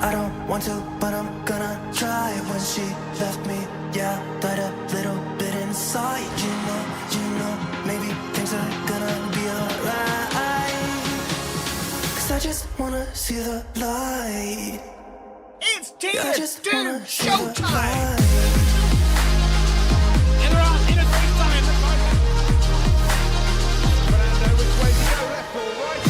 I don't want to, but I'm gonna try. When she left me, yeah, died a little bit inside. You know, maybe things are gonna be alright. Cause I just wanna see the light. It's I just wanna see the showtime! light. And they're on in a great time. But I know which way to go, left or right.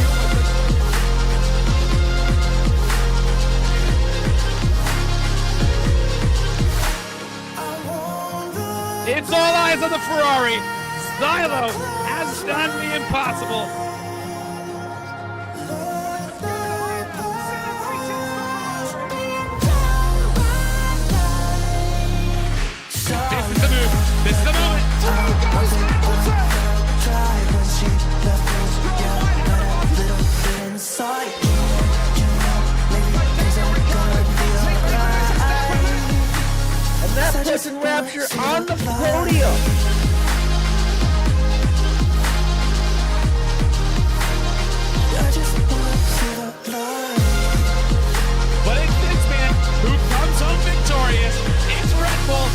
It's all eyes on the Ferrari. Stylo has done the impossible. This is the move. This is the moment. And that puts in Rapture on the podium. But it's this man who comes home victorious. It's Red Bull.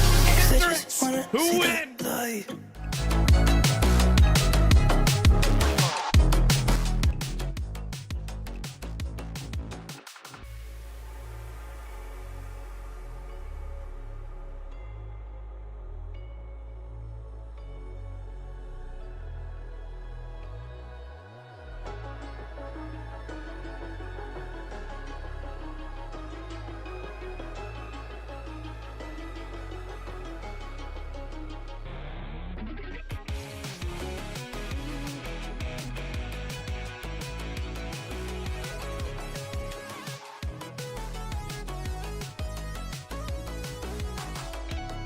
Endurance who wins.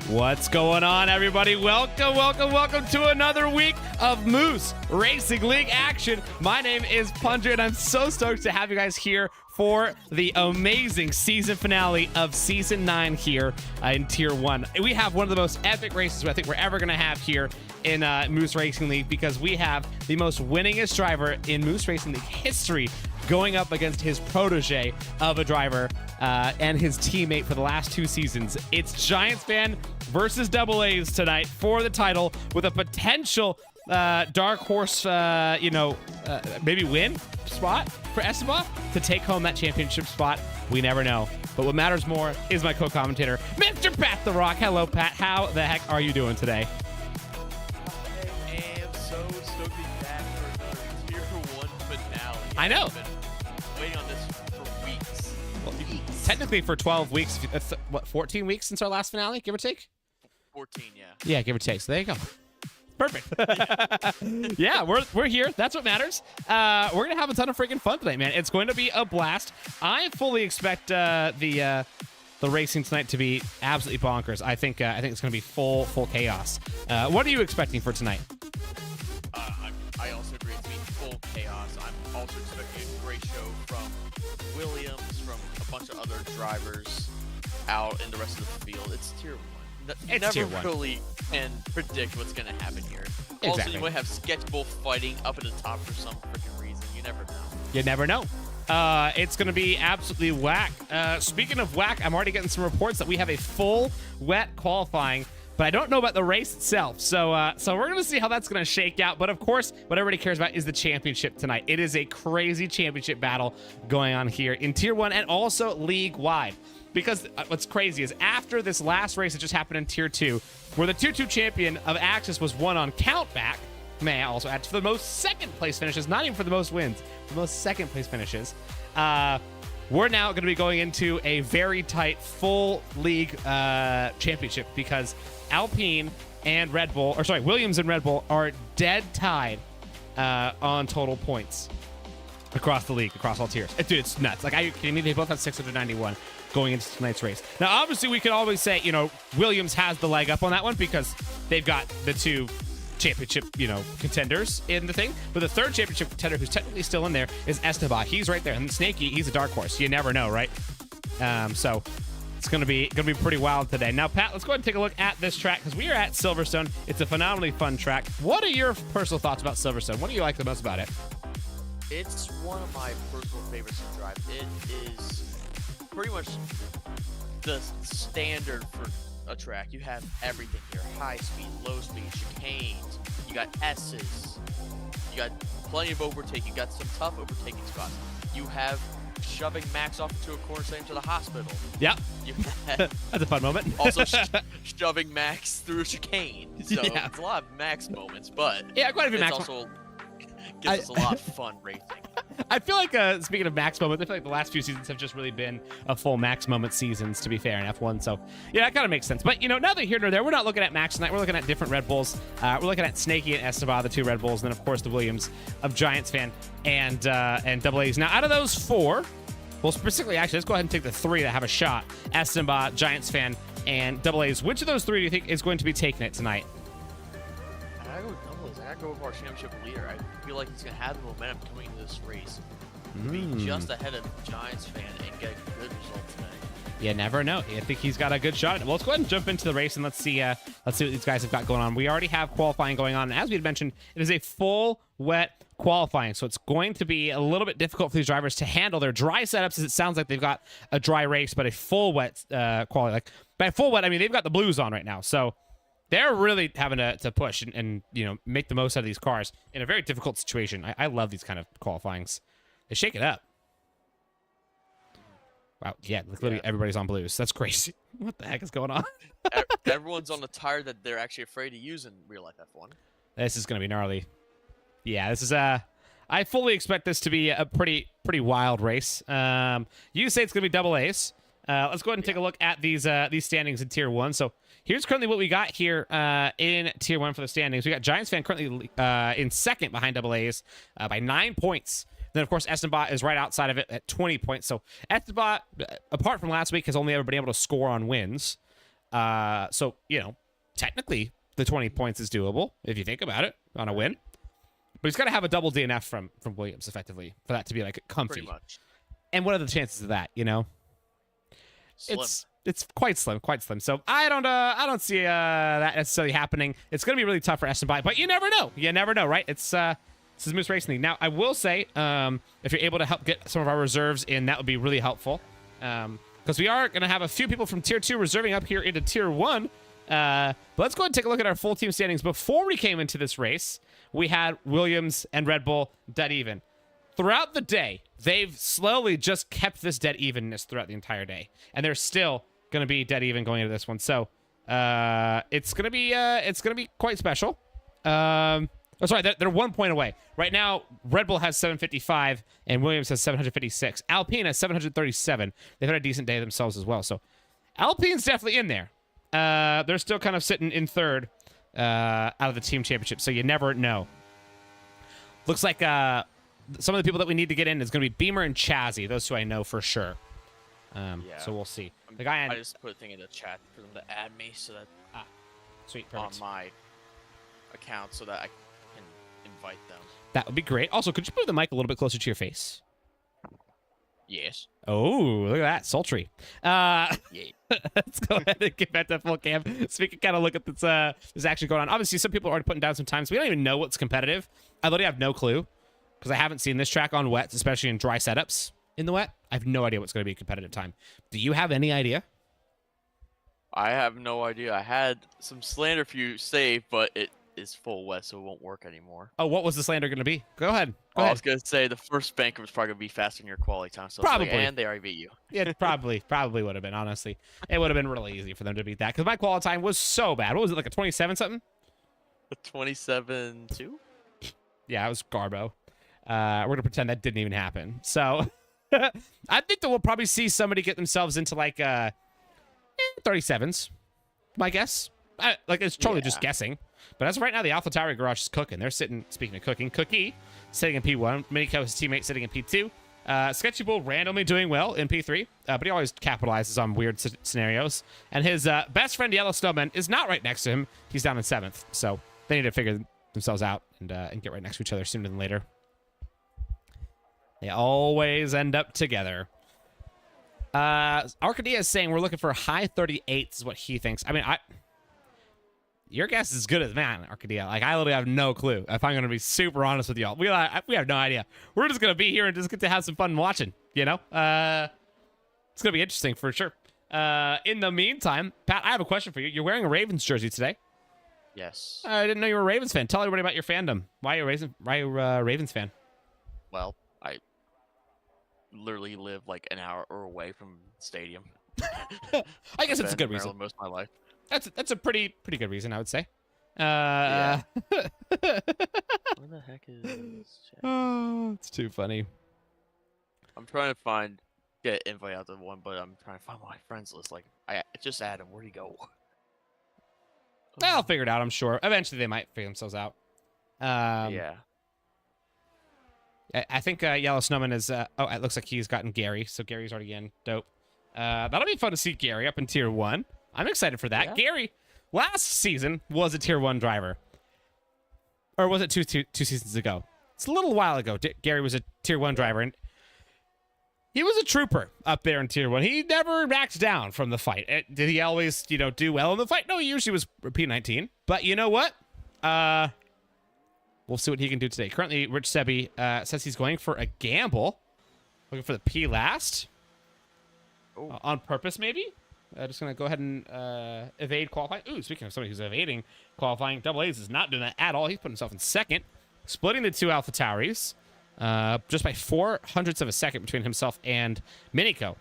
What's going on, everybody? Welcome to another week of Moose Racing League action. My name is Plunger, and I'm so stoked to have you guys here for the amazing season finale of Season 9 here in Tier 1. We have one of the most epic races I think we're ever going to have here in Moose Racing League, because we have the most winningest driver in Moose Racing League history going up against his protege of a driver and his teammate for the last 2 seasons. It's Giantsfan versus DoubleAs tonight for the title, with a potential dark horse, maybe win spot for Esteban to take home that championship spot. We never know. But what matters more is my co-commentator, Mr. Pat The Rock. Hello, Pat. How the heck are you doing today? I am so stoked to be back for another Tier 1 finale. I know. I've been waiting on this for weeks. Well, technically for 12 weeks. That's, 14 weeks since our last finale, give or take? 14, yeah. Yeah, give or take. So there you go. Perfect. Yeah, we're here. That's what matters. We're going to have a ton of freaking fun tonight, man. It's going to be a blast. I fully expect the the racing tonight to be absolutely bonkers. I think it's going to be full chaos. What are you expecting for tonight? I also agree. It's going to be full chaos. I'm also expecting a great show from Williams, from a bunch of other drivers out in the rest of the field. It's tier 1. You never tier 1. really can predict what's going to happen here. Exactly. Also, you might have Sketchbull fighting up at the top for some freaking reason. You never know. You never know. It's going to be absolutely whack. Speaking of whack, I'm already getting some reports that we have a full wet qualifying, but I don't know about the race itself. So we're going to see how that's going to shake out. But of course, what everybody cares about is the championship tonight. It is a crazy championship battle going on here in Tier 1 and also league-wide. Because what's crazy is after this last race that just happened in Tier 2, where the 2-2 champion of Axis was won on countback, may I also add, for the most second-place finishes, not even for the most wins, the most second-place finishes, we're now going to be going into a very tight full league championship because Alpine and Red Bull, or sorry, Williams and Red Bull are dead tied on total points across the league, across all tiers. Dude, it's nuts. Like, are you kidding me? They both have 691 going into tonight's race. Now, obviously, we could always say, Williams has the leg up on that one because they've got the two championship, contenders in the thing. But the third championship contender who's technically still in there is Esteban. He's right there. And Snakey, he's a dark horse. You never know, right? So it's gonna be pretty wild today. Now, Pat, let's go ahead and take a look at this track because we are at Silverstone. It's a phenomenally fun track. What are your personal thoughts about Silverstone? What do you like the most about it? It's one of my personal favorites to drive. It is pretty much the standard for a track. You have everything here: high speed, low speed, chicanes. You got S's. You got plenty of overtaking. You got some tough overtaking spots. You have shoving Max off into a corner, sending him to the hospital. Yep. You have That's a fun moment. also shoving Max through a chicane. So Yeah. it's a lot of Max moments, but Yeah, quite a few it's Max also gives us a lot of fun racing. I feel like, speaking of Max moments, I feel like the last few seasons have just really been a full Max moment seasons, to be fair, in F1. So, yeah, that kind of makes sense. But, neither here nor there. We're not looking at Max tonight. We're looking at different Red Bulls. We're looking at Snakey and Esteban, the two Red Bulls, and then, of course, the Williams of Giantsfan and DoubleAs. Now, out of those four, well, specifically, actually, let's go ahead and take the three that have a shot. Esteban, Giantsfan, and DoubleAs. Which of those three do you think is going to be taking it tonight? I gotta go with DoubleAs. I gotta go with our championship leader. I feel like he's gonna have the momentum coming into this race. Be just ahead of Giantsfan and get a good result tonight. You never know. I think he's got a good shot. Well, let's go ahead and jump into the race and let's see what these guys have got going on. We already have qualifying going on. And as we had mentioned, it is a full wet qualifying, so it's going to be a little bit difficult for these drivers to handle their dry setups, as it sounds like they've got a dry race, but a full wet quality. Like, by full wet, I mean they've got the blues on right now, so they're really having to push and make the most out of these cars in a very difficult situation. I love these kind of qualifyings. They shake it up. Wow, yeah, literally everybody's on blues. That's crazy. What the heck is going on? Everyone's on the tire that they're actually afraid to use in real life F1. This is going to be gnarly. Yeah, this is I fully expect this to be a pretty wild race. You say it's going to be DoubleAs. Let's go ahead and take a look at these standings in Tier 1. So here's currently what we got here in Tier 1 for the standings. We got Giantsfan currently in second behind DoubleAs by 9 points. Then, of course, Esteban is right outside of it at 20 points. So Esteban, apart from last week, has only ever been able to score on wins. So, technically, the 20 points is doable, if you think about it, on a win. But he's got to have a double DNF from Williams, effectively, for that to be, like, comfy. Pretty much. And what are the chances of that, Slim. It's quite slim. So I don't see that necessarily happening. It's going to be really tough for Esteban, but you never know. You never know, right? This is Moose Racing League. Now, I will say, if you're able to help get some of our reserves in, that would be really helpful. Because we are going to have a few people from Tier 2 reserving up here into Tier 1. But let's go ahead and take a look at our full team standings. Before we came into this race, we had Williams and Red Bull dead even. Throughout the day, they've slowly just kept this dead evenness throughout the entire day. And they're still going to be dead even going into this one. So it's going to be quite special. Sorry, they're 1 point away. Right now, Red Bull has 755 and Williams has 756. Alpine has 737. They've had a decent day themselves as well. So Alpine's definitely in there. They're still kind of sitting in third out of the team championship, so you never know. Looks like some of the people that we need to get in is going to be Beamer and Chazzy. Those two I know for sure. So we'll see. The guy I just put a thing in the chat for them to add me so that sweet, on perfect. my account so that I can invite them. That would be great. Also, could you move the mic a little bit closer to your face? Yes. Oh, look at that. Sultry. Yeah. Let's go ahead and get back to full cam so we can kind of look at this actually going on. Obviously, some people are already putting down some times. We don't even know what's competitive. I literally have no clue because I haven't seen this track on wets, especially in dry setups in the wet. I have no idea what's going to be a competitive time. Do you have any idea? I have no idea. I had some slander for you saved, but it is full wet, so it won't work anymore. Oh, what was the slander going to be? Go ahead. Go I ahead. was gonna say the first banker was probably gonna be faster than your quality time. So Probably. and they already beat you. Yeah, probably would have been, honestly. It would have been really easy for them to beat that because my quality time was so bad. What was it, like a 27 something? A 27-2? Yeah, it was Garbo. We're going to pretend that didn't even happen. So I think that we'll probably see somebody get themselves into like 37s, my guess. Like, it's totally just guessing. But as of right now, the AlphaTauri garage is cooking. They're sitting, speaking of cooking, Cookie sitting in P1. Miniko, his teammate, sitting in P2. Sketchy Bull randomly doing well in P3, but he always capitalizes on weird scenarios. And his best friend, Yellow Snowman, is not right next to him. He's down in 7th. So they need to figure themselves out and get right next to each other sooner than later. They always end up together. Arcadia is saying we're looking for high 38s is what he thinks. I mean, your guess is as good as mine, Arcadia. Like, I literally have no clue. If I'm going to be super honest with y'all, we have no idea. We're just going to be here and just get to have some fun watching, you know? It's going to be interesting for sure. In the meantime, Pat, I have a question for you. You're wearing a Ravens jersey today. Yes. I didn't know you were a Ravens fan. Tell everybody about your fandom. Why are you a Ravens fan? Well, I literally live like an hour away from the stadium. I guess it's a good reason. Maryland most of my life. That's a pretty good reason, I would say. Yeah. Where the heck is chat? Oh, it's too funny. I'm trying to get invite out to one, but I'm trying to find my friends list. Like, I just added him. Where'd he go? They'll figure it out, I'm sure. Eventually, they might figure themselves out. Yeah. I think Yellow Snowman is... oh, it looks like he's gotten Gary, so Gary's already in. Dope. That'll be fun to see Gary up in Tier 1. I'm excited for that. Yeah. Gary, last season, was a Tier 1 driver. Or was it two seasons ago? It's a little while ago. Gary was a Tier 1 driver, and he was a trooper up there in Tier 1. He never backed down from the fight. Did he always, do well in the fight? No, he usually was P19. But you know what? We'll see what he can do today. Currently, Rich Sebi says he's going for a gamble. Looking for the P last. On purpose, maybe? Just going to go ahead and evade qualifying. Ooh, speaking of somebody who's evading qualifying, DoubleAs is not doing that at all. He's putting himself in second. Splitting the two AlphaTauris. Just by 0.04 of a second between himself and Miniko.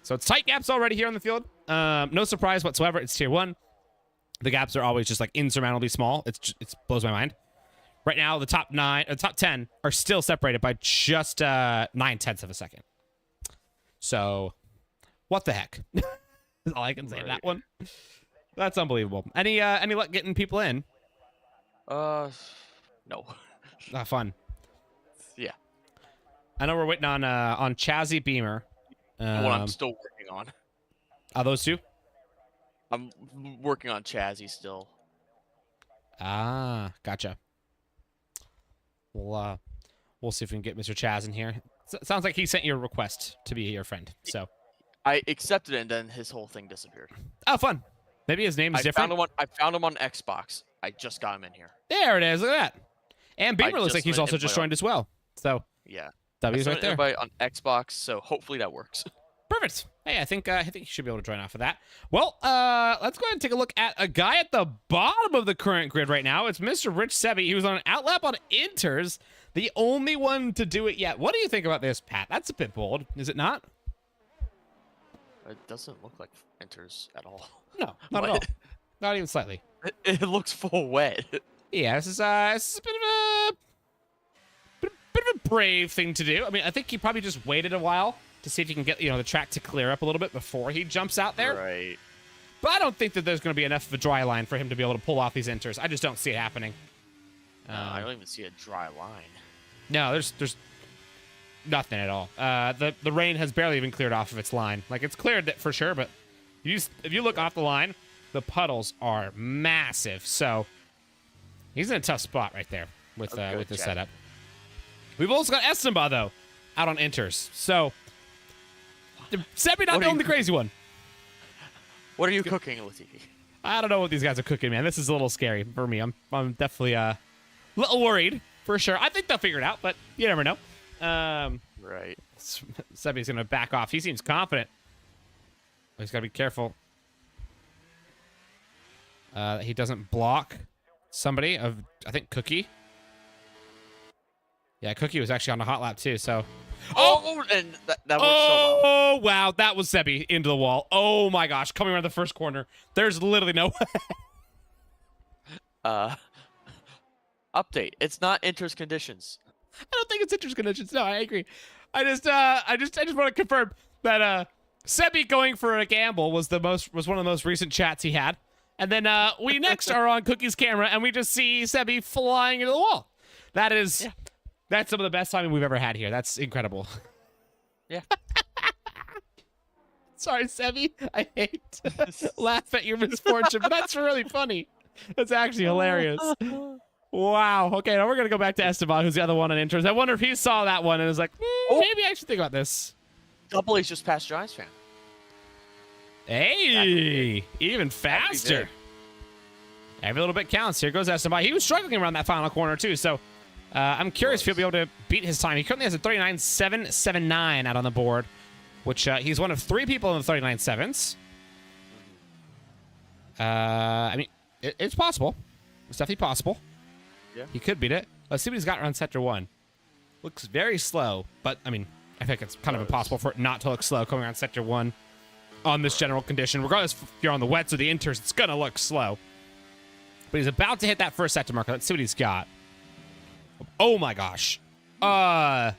So it's tight gaps already here on the field. No surprise whatsoever. It's Tier 1. The gaps are always just like insurmountably small. It blows my mind. Right now, the top 10 are still separated by just 0.9 of a second. So, what the heck? That's all I can say to that one. That's unbelievable. Any luck getting people in? No. Fun. Yeah. I know we're waiting on Chazzy Beamer. What I'm still working on. Are those two? I'm working on Chazzy still. Ah, gotcha. We'll see if we can get Mr. Chaz in here. Sounds like he sent you a request to be your friend. So I accepted it, and then his whole thing disappeared. Oh, fun. Maybe his name is different. I found him on Xbox. I just got him in here. There it is. Look at that. And Beamer looks like he's also just joined as well. So yeah, W's right there. Everybody on Xbox, so hopefully that works. Perfect. Hey, I think you should be able to join off of that. Well, let's go ahead and take a look at a guy at the bottom of the current grid right now. It's Mr. Rich Sebi. He was on an outlap on Inters, the only one to do it yet. What do you think about this, Pat? That's a bit bold, is it not? It doesn't look like Enters at all. No, not at all. Not even slightly. It looks full wet. Yeah, this is a bit of a brave thing to do. I mean, I think he probably just waited a while to see if he can get, the track to clear up a little bit before he jumps out there. Right. But I don't think that there's going to be enough of a dry line for him to be able to pull off these Inters. I just don't see it happening. I don't even see a dry line. No, there's nothing at all. The rain has barely even cleared off of its line. Like, it's cleared it for sure, but if you look off the line, the puddles are massive. So he's in a tough spot right there with this setup. We've also got Estimba, though, out on inters. So Seppi not the only crazy one. What are you cooking, Latifi? I don't know what these guys are cooking, man. This is a little scary for me. I'm definitely a little worried, for sure. I think they'll figure it out, but you never know. Right. Seppi's going to back off. He seems confident. He's got to be careful. He doesn't block somebody of, I think, Cookie. Yeah, Cookie was actually on the hot lap, too, so... Oh, and that worked so well. Oh, wow. That was Seppi into the wall. Oh, my gosh. Coming around the first corner. There's literally no way. Update. It's not Inter's conditions. I don't think it's interest conditions. No, I agree. I just want to confirm that Seppi going for a gamble was one of the most recent chats he had. And then we next are on Cookie's camera, and we just see Seppi flying into the wall. That's some of the best timing we've ever had here. That's incredible. Yeah. Sorry, Seppi. I hate to laugh at your misfortune, but that's really funny. That's actually hilarious. Wow. Okay, now we're going to go back to Esteban, who's the other one on intros. I wonder if he saw that one and was like, maybe I should think about this. DoubleAs just passed Giantsfan. Hey, even faster. Every little bit counts. Here goes Esteban. He was struggling around that final corner, too, so I'm curious if he'll be able to beat his time. He currently has a 39.779 out on the board, which he's one of 3 people in the 39.7s. I mean, it's possible. It's definitely possible. Yeah. He could beat it. Let's see what he's got around sector 1. Looks very slow, but, I mean, I think it's kind of impossible for it not to look slow coming around sector 1 on this general condition. Regardless if you're on the wets or the inters, it's going to look slow. But he's about to hit that first sector marker. Let's see what he's got. Oh, my gosh. Hold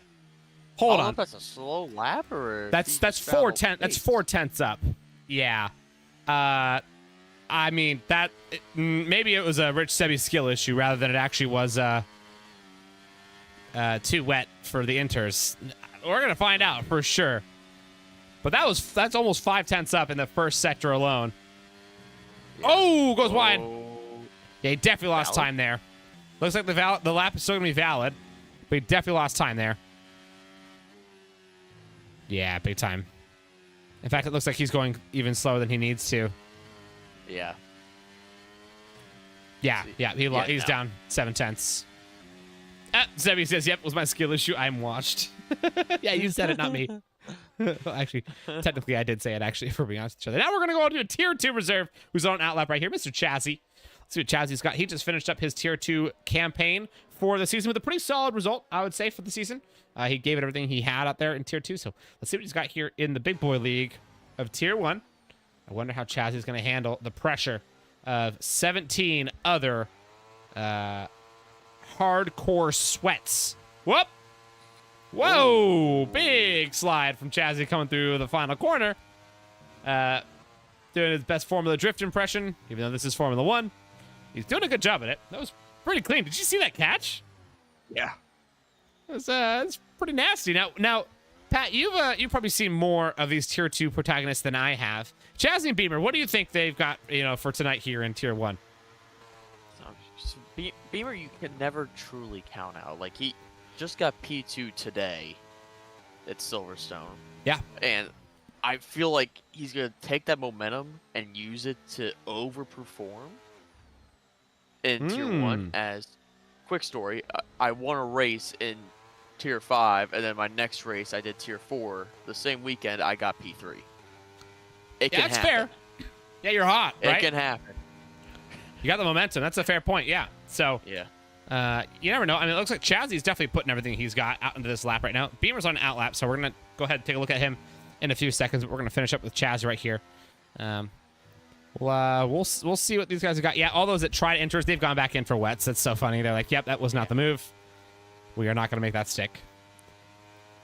on. That's a slow lap, or that's 4/10. That's 4/10 up. Yeah. I mean, maybe it was a Rich Sebi skill issue rather than it actually was too wet for the inters. We're gonna find out for sure. But that's almost 5/10 up in the first sector alone. Yeah. Oh, goes wide. Yeah, he definitely lost time there. Looks like the lap is still gonna be valid, but he definitely lost time there. Yeah, big time. In fact, it looks like he's going even slower than he needs to. Yeah. Yeah. He's down 7/10. Sebi says, "Yep, was my skill issue. I'm washed." Yeah, you said it, not me. Well, actually, technically, I did say it. Actually, for being honest with each other. Now we're gonna go on to a tier 2 reserve, who's on outlap right here, Mr. Chazzy. Let's see what Chazzy's got. He just finished up his tier 2 campaign for the season with a pretty solid result, I would say, for the season. He gave it everything he had out there in tier 2. So let's see what he's got here in the big boy league of tier 1. I wonder how Chazzy's going to handle the pressure of 17 other hardcore sweats. Whoop! Whoa! Big slide from Chazzy coming through the final corner. Doing his best Formula Drift impression, even though this is Formula 1. He's doing a good job at it. That was pretty clean. Did you see that catch? Yeah. It's pretty nasty. Now, Pat, you've probably seen more of these tier 2 protagonists than I have. Chazzy and Beamer, what do you think they've got, for tonight here in tier 1? Beamer, you can never truly count out. Like, he just got P2 today at Silverstone. Yeah. And I feel like he's going to take that momentum and use it to overperform in tier 1. As quick story, I won a race in tier 5, and then my next race I did tier 4. The same weekend I got P3. It can that's happen. fair. Yeah, you're hot, right? It can happen. You got the momentum. That's a fair point. Yeah. So yeah. You never know. I mean, it looks like Chazzy's definitely putting everything he's got out into this lap right now. Beamer's on an out lap, so we're gonna go ahead and take a look at him in a few seconds. But we're gonna finish up with Chazzy right here. We'll see what these guys have got. Yeah, all those that tried inters, they've gone back in for wets. That's so funny. They're like, yep, that was not the move. We are not going to make that stick.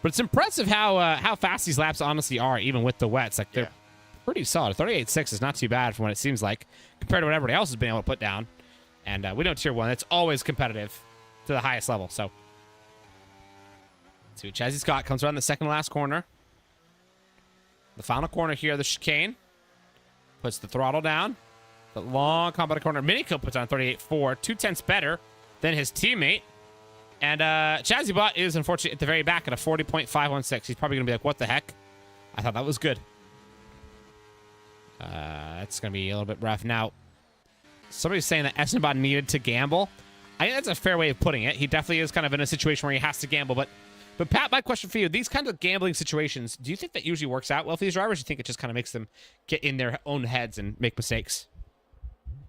But it's impressive how fast these laps honestly are, even with the wets. Like, they're pretty solid. 38.6 is not too bad from what it seems like, compared to what everybody else has been able to put down. And we know tier 1, it's always competitive to the highest level. So See what Chazzy Scott comes around the second last corner. The final corner here, the chicane. Puts the throttle down. The long combat corner. Minico puts on 38.4. 2/10 better than his teammate. And Chazzy Bot is unfortunately at the very back at a 40.516. He's probably going to be like, what the heck? I thought that was good. That's going to be a little bit rough. Now, somebody's saying that Essenbot needed to gamble. I think that's a fair way of putting it. He definitely is kind of in a situation where he has to gamble. But Pat, my question for you, these kinds of gambling situations, do you think that usually works out well for these drivers? Or do you think it just kind of makes them get in their own heads and make mistakes?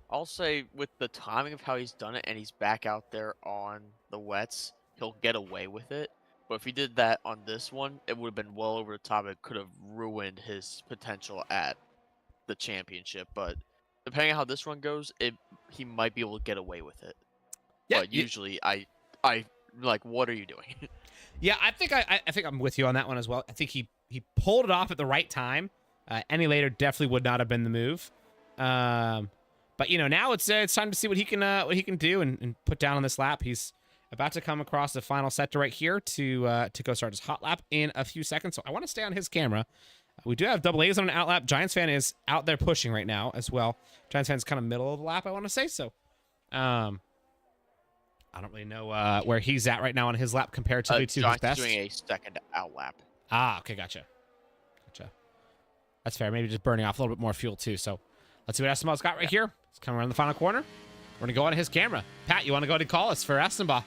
I'll say with the timing of how he's done it and he's back out there on the wets, he'll get away with it. But if he did that on this one, it would have been well over the top. It could have ruined his potential at the championship. But depending on how this one goes, he might be able to get away with it. Yeah, but usually I like, what are you doing? Yeah, I think I'm with you on that one as well. I think he pulled it off at the right time. Any later definitely would not have been the move. But you know, now it's time to see what he can do and put down on this lap. He's about to come across the final sector right here to go start his hot lap in a few seconds. So I want to stay on his camera. We do have DoubleAs on an out lap. Giantsfan is out there pushing right now as well. Giantsfan's kind of middle of the lap, I want to say. So, I don't really know where he's at right now on his lap comparatively to his best. Doing a second out lap. Ah, okay, gotcha. That's fair. Maybe just burning off a little bit more fuel too. So let's see what Essenbach's got right here. He's coming around the final corner. We're going to go on his camera. Pat, you want to go ahead and call us for Essenbach?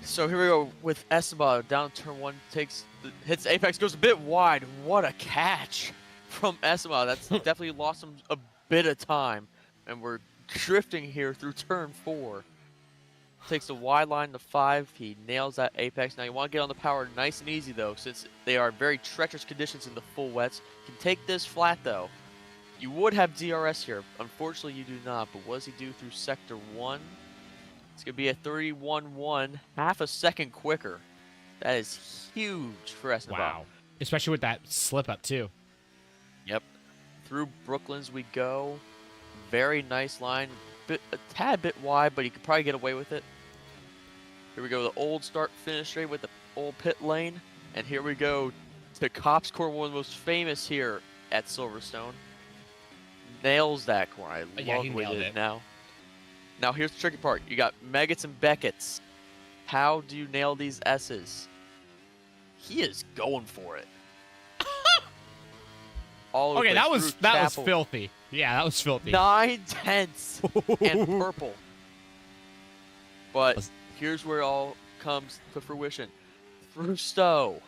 So here we go with Essenbach down turn one, hits apex, goes a bit wide. What a catch from Essenbach. That's definitely lost him a bit of time. And we're drifting here through turn 4. Takes the wide line to 5. He nails that apex. Now you want to get on the power nice and easy though, since they are very treacherous conditions in the full wets. You can take this flat though. You would have DRS here. Unfortunately, you do not. But what does he do through sector 1? It's going to be a 31.1, half a second quicker. That is huge for Essenbach. Wow. Especially with that slip up too. Yep. Through Brooklands we go. Very nice line. A tad bit wide, but he could probably get away with it. Here we go, the old start finish straight with the old pit lane. And here we go to Cops Corner, one of the most famous here at Silverstone. Nails that corner. I love the way he did it now. Now here's the tricky part. You got Meggetts and Beckett's. How do you nail these S's? He is going for it. All okay, that was filthy. Yeah, that was filthy. 9/10 and purple. But here's where it all comes to fruition. Through Stowe.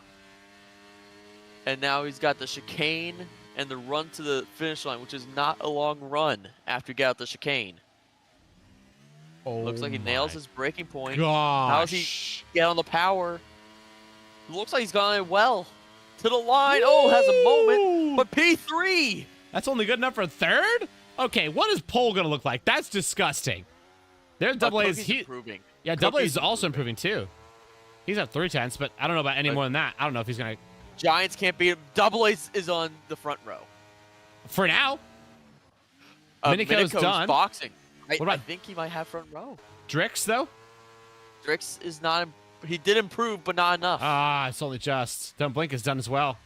And now he's got the chicane and the run to the finish line, which is not a long run after you get out the chicane. Oh, looks like he nails his braking point. Gosh. How does he get on the power? Looks like he's gone in well. To the line. Woo! Oh, has a moment. But P3. That's only good enough for third? Okay, what is pole going to look like? That's disgusting. There's DoubleAs. Improving. Yeah, DoubleAs is also improving too. He's at 3/10, but I don't know about any more than that. I don't know if he's going to... Giants can't beat him. DoubleAs is on the front row. For now. Minico's done. Boxing. What about I think he might have front row. Drix, though? Drix is not... He did improve, but not enough. Ah, it's only just. Don't Blink is done as well.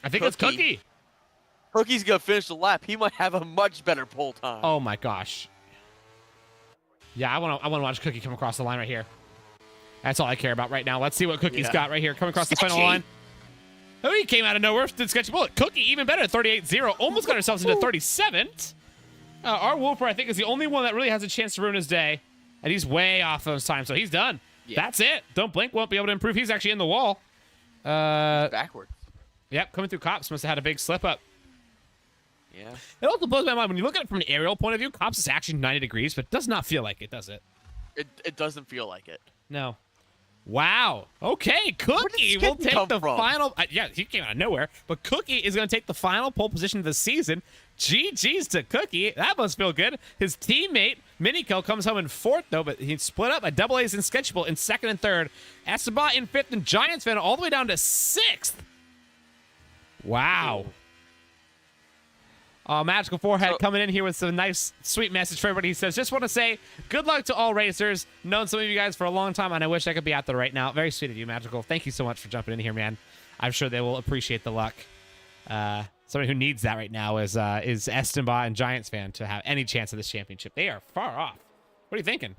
I think it's Cookie. Cookie's going to finish the lap. He might have a much better pole time. Oh, my gosh. Yeah, I want to watch Cookie come across the line right here. That's all I care about right now. Let's see what Cookie's got right here. Coming across the final line. Oh, he came out of nowhere. Did sketchy bullet. Cookie even better at 38.0. Almost got ourselves into 37th. Our Whooper, I think, is the only one that really has a chance to ruin his day. And he's way off those times, so he's done. Yeah. That's it. Don't Blink won't be able to improve. He's actually in the wall. Backwards. Yep, coming through Cops must have had a big slip up. Yeah. It also blows my mind when you look at it from an aerial point of view. Cops is actually 90 degrees, but it does not feel like it, does it? It doesn't feel like it. No. Wow. Okay, Cookie will take the final. Yeah, he came out of nowhere, but Cookie is going to take the final pole position of the season. GG's to Cookie. That must feel good. His teammate Minico comes home in 4th though, but he split up at DoubleAs and Sketchable in 2nd and 3rd. Essenbach in 5th, and Giantsfan all the way down to 6th. Wow. Magical Forehead So- coming in here with some nice, sweet message for everybody. He says, just want to say good luck to all racers. Known some of you guys for a long time, and I wish I could be out there right now. Very sweet of you, Magical. Thank you so much for jumping in here, man. I'm sure they will appreciate the luck. Somebody who needs that right now is Esteban and Giantsfan to have any chance of this championship. They are far off. What are you thinking?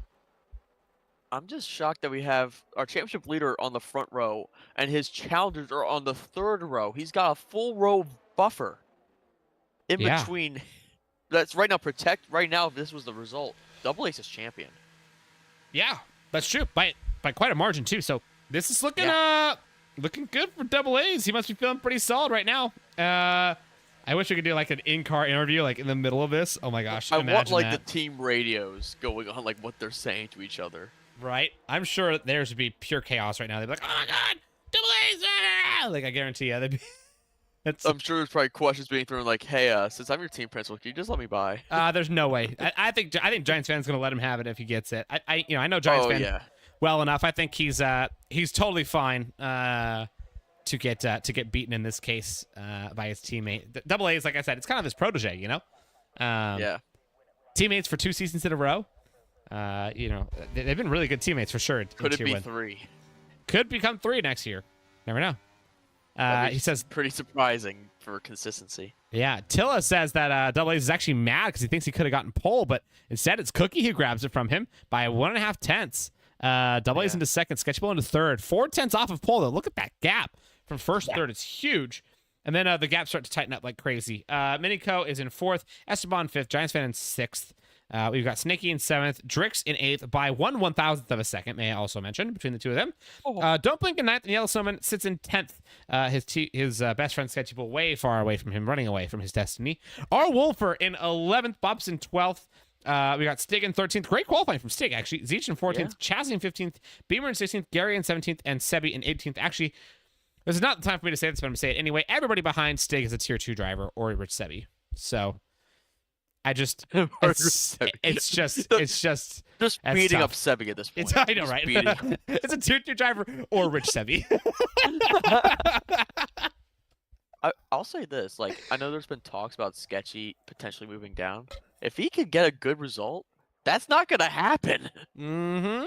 I'm just shocked that we have our championship leader on the front row and his challengers are on the third row. He's got a full row buffer in Yeah. between. That's right now protect. Right now, if this was the result, DoubleAs is champion. Yeah, that's true. By quite a margin, too. So this is looking looking good for DoubleAs. He must be feeling pretty solid right now. I wish we could do like an in-car interview, like in the middle of this. Oh my gosh, I want imagine like that. the team radios going on, like what they're saying to each other. Right? I'm sure theirs would be pure chaos right now. They'd be like, oh my god, DoubleAs! Ah! Like, I guarantee you, they'd be... I'm sure there's probably questions being thrown like, "Hey, since I'm your team principal, can you just let me by?" There's no way. I think Giants fan's gonna let him have it if he gets it. I know Giants fan yeah. well enough. I think he's totally fine to get beaten in this case by his teammate. DoubleAs, like I said, it's kind of his protege, you know. Yeah. Teammates for 2 seasons in a row. They've been really good teammates for sure. Could it Tier be 1. 3? Could become 3 next year. Never know. He says, Pretty surprising for consistency. yeah, Tilla says that DoubleAs is actually mad because he thinks he could have gotten pole, but instead it's Cookie who grabs it from him by 1.5 tenths. DoubleAs into second, Sketchball into third. 4 tenths off of pole, though. Look at that gap from first to third. It's huge. And then the gaps start to tighten up like crazy. Minico is in fourth, Esteban fifth, Giantsfan in sixth. We've got Snicky in 7th, Drix in 8th by 1/1000th of a second, may I also mention, between the two of them. Don't Blink in 9th, and Yellow Snowman sits in 10th. His best friend Sketchybull way far away from him, running away from his destiny. R. Wolfer in 11th, Bob's in 12th. We got Stig in 13th. Great qualifying from Stig, actually. Zeech in 14th, Chazzy in 15th, Beamer in 16th, Gary in 17th, and Sebi in 18th. Actually, this is not the time for me to say this, but I'm going to say it anyway. Everybody behind Stig is a tier 2 driver or Rich Sebi. So... it's just beating tough. up Sebi at this point. I know, right? It's a tier 2 driver or Rich Sebi. I'll say this, like, I know there's been talks about Sketchy potentially moving down. If he could get a good result, that's not gonna happen. Mm-hmm.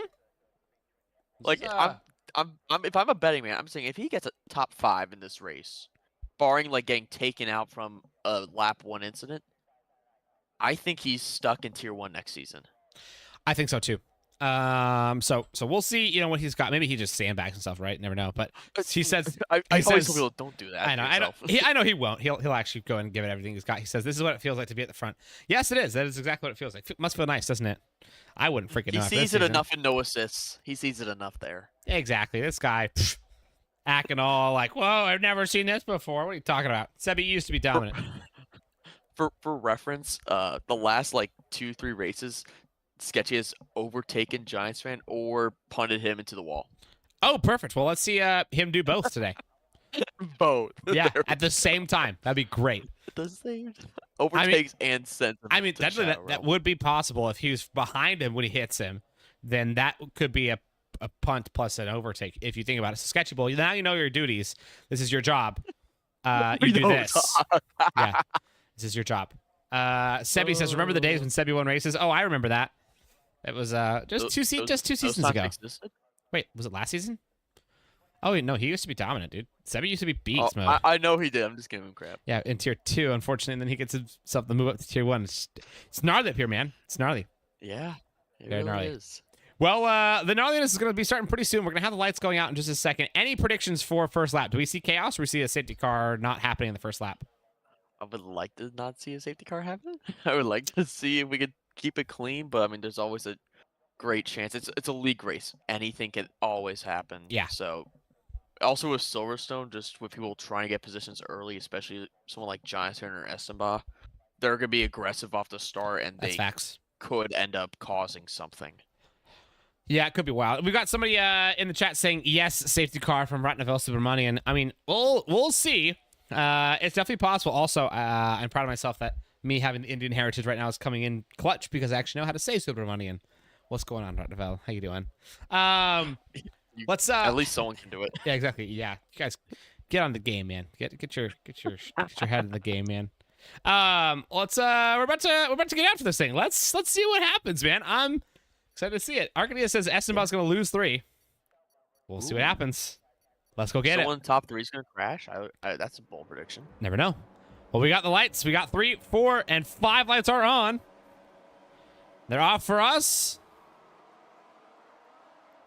Like, if I'm a betting man, I'm saying if he gets a top 5 in this race, barring like getting taken out from a lap 1 incident, I think he's stuck in tier 1 next season. I think so too. So we'll see. You know what he's got. Maybe he just sandbags himself, right? Never know. But he says, I he always says, tell people don't do that. I know. I know he won't. He'll actually go and give it everything he's got. He says, "This is what it feels like to be at the front." Yes, it is. That is exactly what it feels like. It must feel nice, doesn't it? I wouldn't freaking know. He sees it enough in no assists. He sees it enough there. Exactly. This guy acting all like, "Whoa, I've never seen this before." What are you talking about? Sebi used to be dominant. For reference, the last like 2-3 races, Sketchy has overtaken Giantsfan or punted him into the wall. Oh, perfect. Well, let's see him do both today. Both. Yeah, at the same time. That'd be great. The same. Overtakes and sends him. I mean, to that Shadow would be possible if he was behind him when he hits him. Then that could be a punt plus an overtake. If you think about it, so Sketchybull, now you know your duties. This is your job. You do this. Yeah. This is your job. Sebi says, "Remember the days when Sebi won races?" Oh, I remember that. It was just two seasons ago. Existed? Wait, was it last season? Oh wait, no, he used to be dominant, dude. Sebi used to be beast mode. I know he did. I'm just giving him crap. Yeah, in tier 2, unfortunately, and then he gets himself to move up to tier 1. It's gnarly up here, man. It's gnarly. Yeah, it Very really gnarly. is. Well, the gnarliness is going to be starting pretty soon. We're going to have the lights going out in just a second. Any predictions for first lap? Do we see chaos or we see a safety car not happening in the first lap? I would like to not see a safety car happen. I would like to see if we could keep it clean, but I mean, there's always a great chance. It's a league race. Anything can always happen. Yeah. So, also with Silverstone, just with people trying to get positions early, especially someone like Giantsfan or Essenbaugh, they're gonna be aggressive off the start, and That's they facts. could end up causing something. Yeah, it could be wild. We've got somebody in the chat saying yes, safety car from Ratnaville Subramanian. I mean, we'll see. It's definitely possible. Also, I'm proud of myself that me having the Indian heritage right now is coming in clutch because I actually know how to say Subramanian. What's going on, Ratnaville? How you doing? Let's At least someone can do it. Yeah, exactly. Yeah, you guys get on the game, man. Get your head in the game, man. Let's we're about to get after this thing. Let's see what happens, man. I'm excited to see it. Arcadia says Estenbach's gonna lose 3. We'll see what happens. Let's go get Someone top 3 is gonna crash. That's a bold prediction. Never know. Well, we got the lights. We got 3, 4, and 5 lights are on. They're off for us.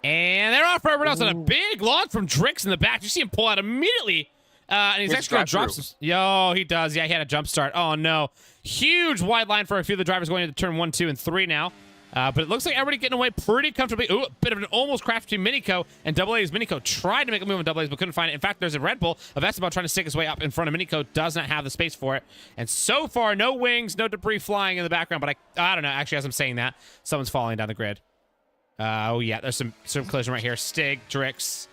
And they're off for everyone else. And a big launch from Drix in the back. You see him pull out immediately. And he's actually going to drop some. Yo, he does. Yeah, he had a jump start. Oh, no. Huge wide line for a few of the drivers going into turn 1, 2, and 3 now. But it looks like everybody getting away pretty comfortably. Ooh, a bit of an almost crash between Minico and DoubleAs. Minico tried to make a move on DoubleAs, but couldn't find it. In fact, there's a Red Bull of Esteban trying to stick his way up in front of Minico. Does not have the space for it. And so far, no wings, no debris flying in the background. But I don't know. Actually, as I'm saying that, someone's falling down the grid. Oh, yeah. There's some collision right here. Stig, Drix,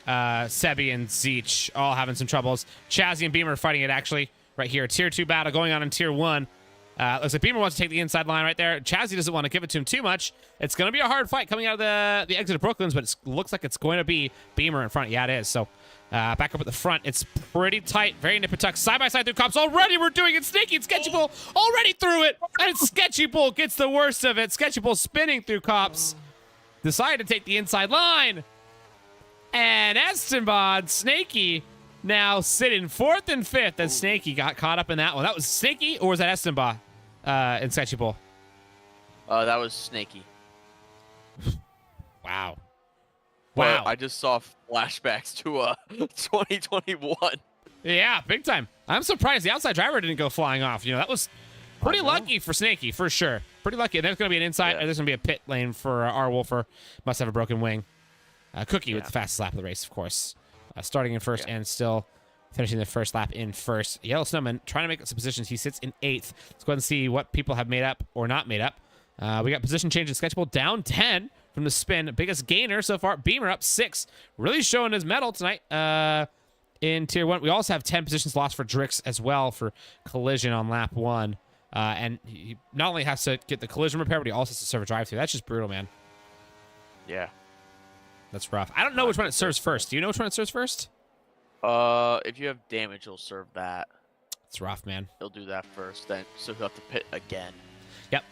Sebi, and Zeech all having some troubles. Chazzy and Beamer are fighting it, actually, right here. Tier 2 battle going on in Tier 1. Looks like Beamer wants to take the inside line right there. Chazzy doesn't want to give it to him too much. It's going to be a hard fight coming out of the exit of Brooklyn's, but it looks like it's going to be Beamer in front. Yeah, it is. So back up at the front. It's pretty tight. Very nip and tuck. Side-by-side through cops. Already we're doing it. Snaky and Sketchy Bull already through it. And Sketchy Bull gets the worst of it. Sketchy Bull spinning through cops. Decided to take the inside line. And Esteban, Snaky, now sitting 4th and 5th as Snaky got caught up in that one. That was Snaky, or was that Esteban in Sketchy Bull? That was Snaky. Wow. Wow. I just saw flashbacks to 2021. Yeah, big time. I'm surprised the outside driver didn't go flying off. You know, that was pretty lucky for Snaky, for sure. Pretty lucky. There's going to be an inside, there's going to be a pit lane for R. Wolfer. Must have a broken wing. Cookie with the fastest lap of the race, of course. Starting in first and still finishing the first lap in first. Yellow Snowman trying to make some positions. He sits in 8th. Let's go ahead and see what people have made up or not made up. We got position change in Sketchable down 10 from the spin. Biggest gainer so far. Beamer up 6. Really showing his mettle tonight in Tier 1. We also have 10 positions lost for Drix as well for collision on lap 1. And he not only has to get the collision repair, but he also has to serve a drive-through. That's just brutal, man. Yeah. That's rough. I don't know which one it serves first. Do you know which one it serves first? If you have damage, he'll serve that. It's rough, man. He'll do that first, then so he'll have to pit again. Yep.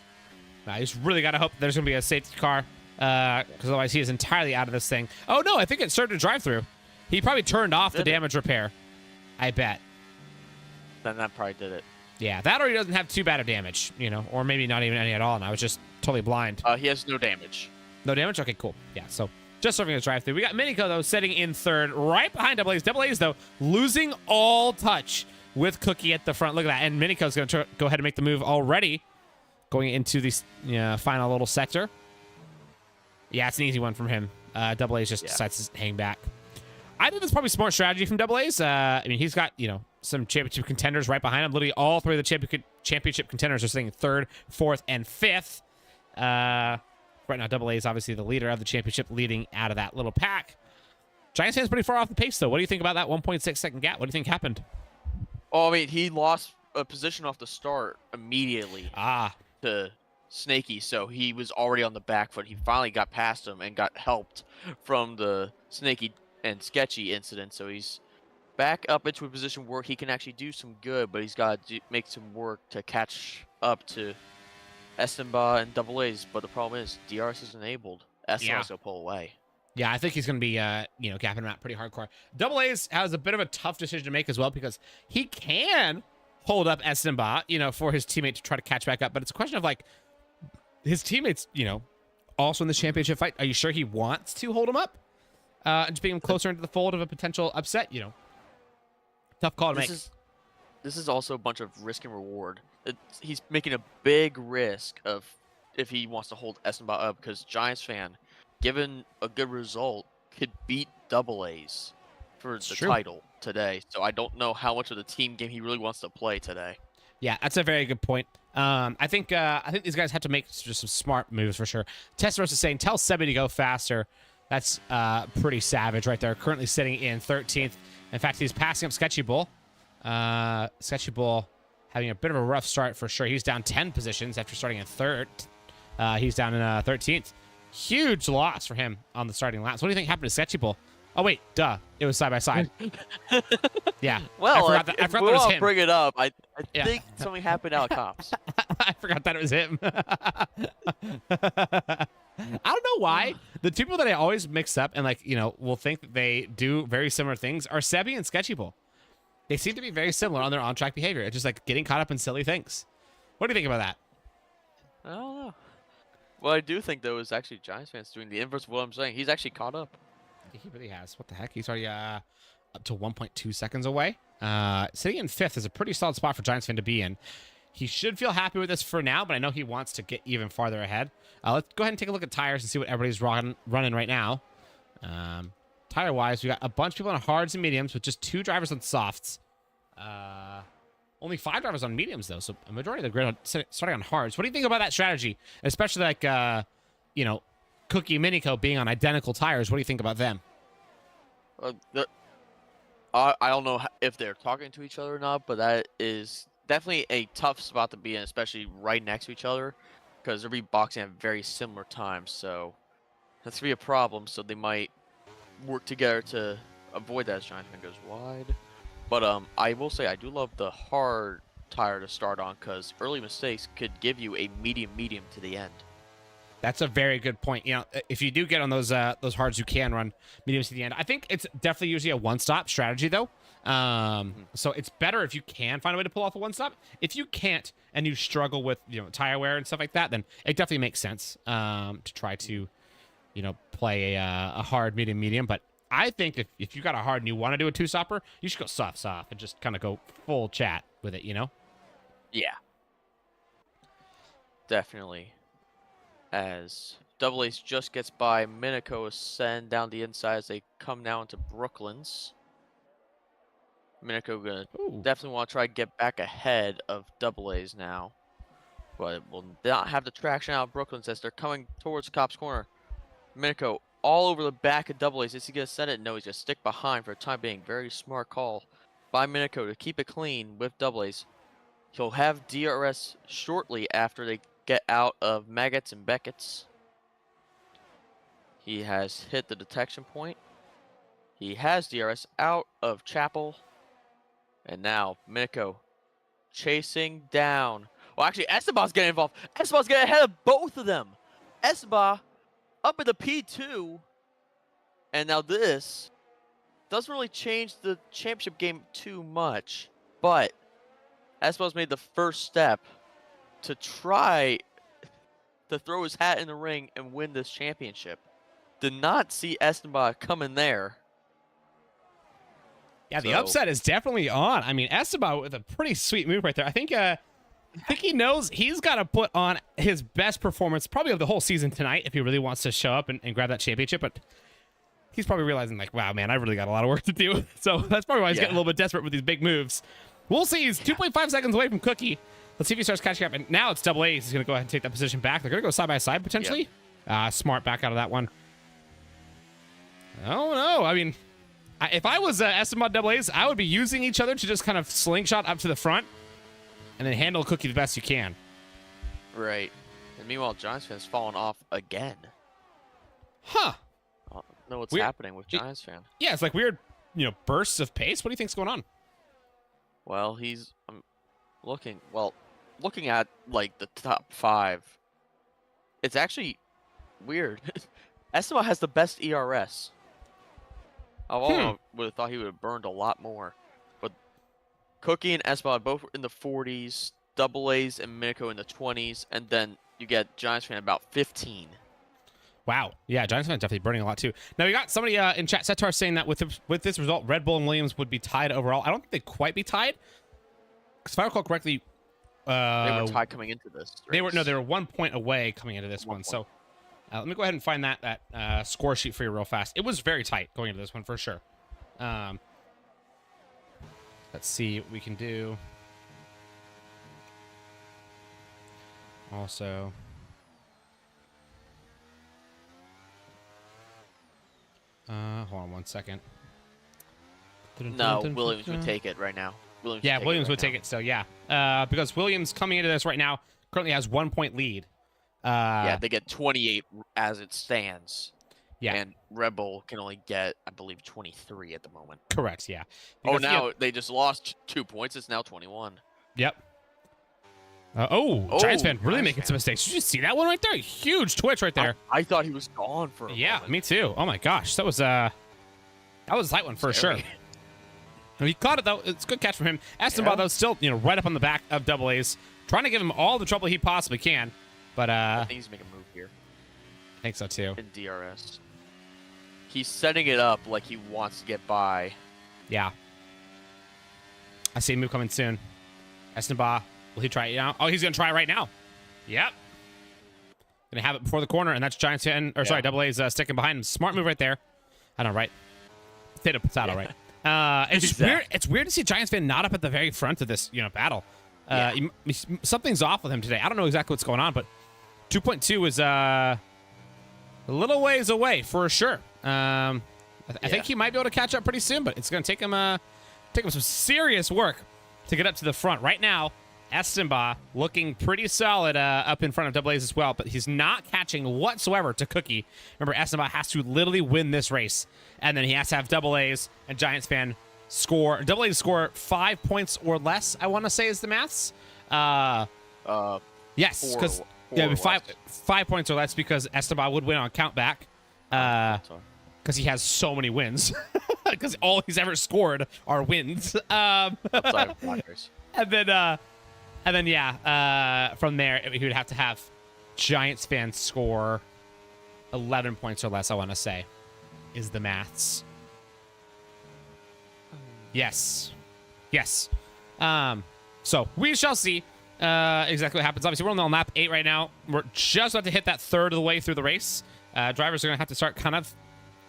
I just really got to hope there's going to be a safety car, because otherwise he is entirely out of this thing. Oh, no, I think it served a drive-through. He probably turned off the damage repair. I bet. Then that probably did it. Yeah, that or he doesn't have too bad of damage, you know, or maybe not even any at all, and I was just totally blind. He has no damage. No damage? Okay, cool. Yeah, so just serving a drive-through. We got Minico, though, sitting in 3rd, right behind DoubleAs. DoubleAs, though, losing all touch with Cookie at the front. Look at that. And Minico's going to go ahead and make the move already, going into the final little sector. Yeah, it's an easy one from him. DoubleAs just decides to hang back. I think that's probably smart strategy from DoubleAs. I mean, he's got, some championship contenders right behind him. Literally all 3 of the championship contenders are sitting 3rd, 4th, and 5th. Right now, DoubleA is obviously the leader of the championship, leading out of that little pack. Giantsfan's pretty far off the pace, though. What do you think about that 1.6 second gap? What do you think happened? Oh, I mean, he lost a position off the start immediately to Snaky, so he was already on the back foot. He finally got past him and got helped from the Snaky and Sketchy incident, so he's back up into a position where he can actually do some good, but he's got to make some work to catch up to Estemba and DoubleAs, but the problem is DRS is enabled. Estemba's gonna pull away. Yeah, I think he's gonna be gapping him out pretty hardcore. DoubleAs has a bit of a tough decision to make as well, because he can hold up Estemba, for his teammate to try to catch back up, but it's a question of like his teammates, also in the championship fight. Are you sure he wants to hold him up? And just bring him closer into the fold of a potential upset, Tough call to make. This is also a bunch of risk and reward. He's making a big risk of if he wants to hold Estemba up, because Giantsfan, given a good result, could beat DoubleAs for the title today. So I don't know how much of the team game he really wants to play today. Yeah, that's a very good point. I think these guys have to make just some smart moves for sure. Testaros is saying, tell Sebi to go faster. That's pretty savage right there. Currently sitting in 13th. In fact, he's passing up Sketchy Bull. Sketchy Bull having a bit of a rough start for sure. He's down 10 positions after starting in 3rd. He's down in 13th. Huge loss for him on the starting laps. What do you think happened to Sketchy Bull? Oh wait, duh. It was side by side. Yeah. Well, I forgot if that we was want to him. bring it up, I Yeah. think something happened out of cops. I forgot that it was him. I don't know why. The two people that I always mix up and like, will think that they do very similar things are Sebi and Sketchy Bull. They seem to be very similar on their on-track behavior. It's just like getting caught up in silly things. What do you think about that? I don't know. What I do think though is actually Giants fans doing the inverse of what I'm saying. He's actually caught up. He really has. What the heck? He's already up to 1.2 seconds away. Sitting in 5th is a pretty solid spot for Giants fan to be in. He should feel happy with this for now, but I know he wants to get even farther ahead. Let's go ahead and take a look at tires and see what everybody's running right now. Tire-wise, we got a bunch of people on hards and mediums with just 2 drivers on softs. Only 5 drivers on mediums, though, so a majority of the grid starting on hards. What do you think about that strategy? Especially like, Cookie and Minico being on identical tires. What do you think about them? I don't know if they're talking to each other or not, but that is definitely a tough spot to be in, especially right next to each other, because they'll be boxing at very similar times. So that's gonna be a problem. So they might work together to avoid that as Giantsfan goes wide. But I will say I do love the hard tire to start on, because early mistakes could give you a medium to the end. That's a very good point. If you do get on those hards, you can run mediums to the end. I think it's definitely usually a one-stop strategy, though. So it's better if you can find a way to pull off a one-stop. If you can't and you struggle with tire wear and stuff like that, then it definitely makes sense to try to play a hard medium. But I think if you got a hard and you want to do a 2-stopper, you should go soft and just kind of go full chat with it. Yeah, definitely. As DoubleAs just gets by, Minico is send down the inside as they come now into Brooklyn's. Minico gonna definitely want to try to get back ahead of DoubleAs now, but will not have the traction out of Brooklyn's as they're coming towards Cop's corner. Minico all over the back of DoubleAs. Is he gonna send it? No, he's gonna stick behind for the time being. Very smart call by Minico to keep it clean with DoubleAs. He'll have DRS shortly after they get out of Maggots and Beckett's. He has hit the detection point. He has DRS out of Chapel. And now Minico chasing down. Well, actually, Esteban's getting involved. Esteban's getting ahead of both of them. Esteban up in the P2. And now this doesn't really change the championship game too much. But Esteban's made the first step to try to throw his hat in the ring and win this championship. Did not see Esteban coming there. Yeah, the upset is definitely on. I mean, Esteban with a pretty sweet move right there. I think he knows he's got to put on his best performance probably of the whole season tonight if he really wants to show up and grab that championship. But he's probably realizing, like, wow, man, I really got a lot of work to do. So that's probably why he's getting a little bit desperate with these big moves. We'll see. He's 2.5 seconds away from Cookie. Let's see if he starts catching up. And now it's DoubleAs. He's going to go ahead and take that position back. They're going to go side by side potentially. Smart back out of that one. Oh, no. I mean, if I was Esteban DoubleAs, I would be using each other to just kind of slingshot up to the front and then handle Cookie the best you can. Right. And meanwhile, Giantsfan's fallen off again. Huh. I don't know what's happening with Giantsfan. Yeah, it's like weird, bursts of pace. What do you think's going on? Well, he's looking at like the top 5. It's actually weird. Esteban has the best ERS. I would have thought he would have burned a lot more. But Cookie and Esteban both in the 40s, DoubleAs and Minico in the 20s, and then you get Giantsfan about 15. Wow. Yeah, Giantsfan definitely burning a lot too. Now, we got somebody in chat, Setar, saying that with this result, Red Bull and Williams would be tied overall. I don't think they'd quite be tied. Because if I recall correctly, they were tied coming into this race. They were 1 point away coming into this one. So let me go ahead and find that score sheet for you real fast. It was very tight going into this one for sure. Let's see what we can do. Also, hold on 1 second. No, Williams would take it right now. Williams would take it. So yeah, because Williams coming into this right now currently has 1 point lead. Yeah, they get 28 as it stands. Yeah. And Red Bull can only get, I believe, 23 at the moment. Correct. Yeah. Oh, Because, now they just lost 2 points. It's now 21. Yep. Giantsfan really making Giantsfan. some mistakes. Did you see that one right there? Huge twitch right there. I thought he was gone for a moment. Me too. Oh my gosh, that was a light one for sure. He caught it though. It's a good catch from him. Esteban though still right up on the back of DoubleAs, trying to give him all the trouble he possibly can. But I think he's making a move here I think so too. in DRS. He's setting it up like he wants to get by. Yeah. I see a move coming soon. Esteban, will he try it now? Oh, he's gonna try right now. Yep. Gonna have it before the corner, and that's Giantsfan, or sorry, DoubleAs sticking behind him. Smart move right there. I know, right? Theta Potato, right? It's just weird. It's weird to see Giantsfan not up at the very front of this, battle. Something's off with him today. I don't know exactly what's going on, but 2.2 is a little ways away for sure. I think he might be able to catch up pretty soon, but it's gonna take him some serious work to get up to the front. Right now, Esteban looking pretty solid up in front of DoubleAs as well, but he's not catching whatsoever to Cookie. Remember, Esteban has to literally win this race, and then he has to have DoubleAs and Giantsfan score. DoubleAs score 5 points or less, I want to say is the maths. Yes, because five points or less because Esteban would win on countback. Because he has so many wins. Because all he's ever scored are wins. Outside of blockers. And then, from there, he would have to have Giantsfan score 11 points or less, I want to say, is the maths. Yes. So we shall see exactly what happens. Obviously, we're on lap 8 right now. We're just about to hit that third of the way through the race. Drivers are going to have to start kind of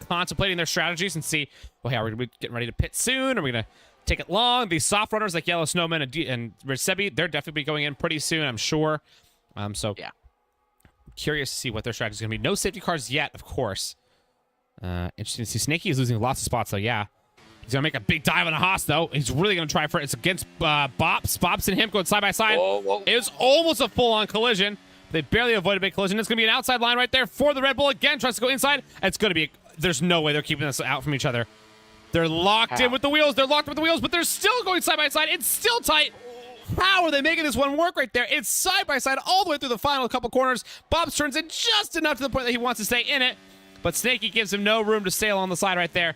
contemplating their strategies and see, well, hey, are we getting ready to pit soon? Are we going to take it long? These soft runners like Yellow Snowman and Resebi, they're definitely going in pretty soon, I'm sure. So yeah, curious to see what their strategy is going to be. No safety cars yet, of course. Interesting to see. Snaky is losing lots of spots, though. Yeah, he's going to make a big dive on a Haas, though. He's really going to try for it. It's against Bops. Bops and him going side by side. Whoa. It was almost a full-on collision. They barely avoided a big collision. It's going to be an outside line right there for the Red Bull. Again, tries to go inside. It's going to be... There's no way they're keeping this out from each other. They're locked in with the wheels. But they're still going side by side. It's still tight. How are they making this one work right there? It's side by side all the way through the final couple corners. Bobs turns in just enough to the point that he wants to stay in it. But Snaky gives him no room to sail on the side right there.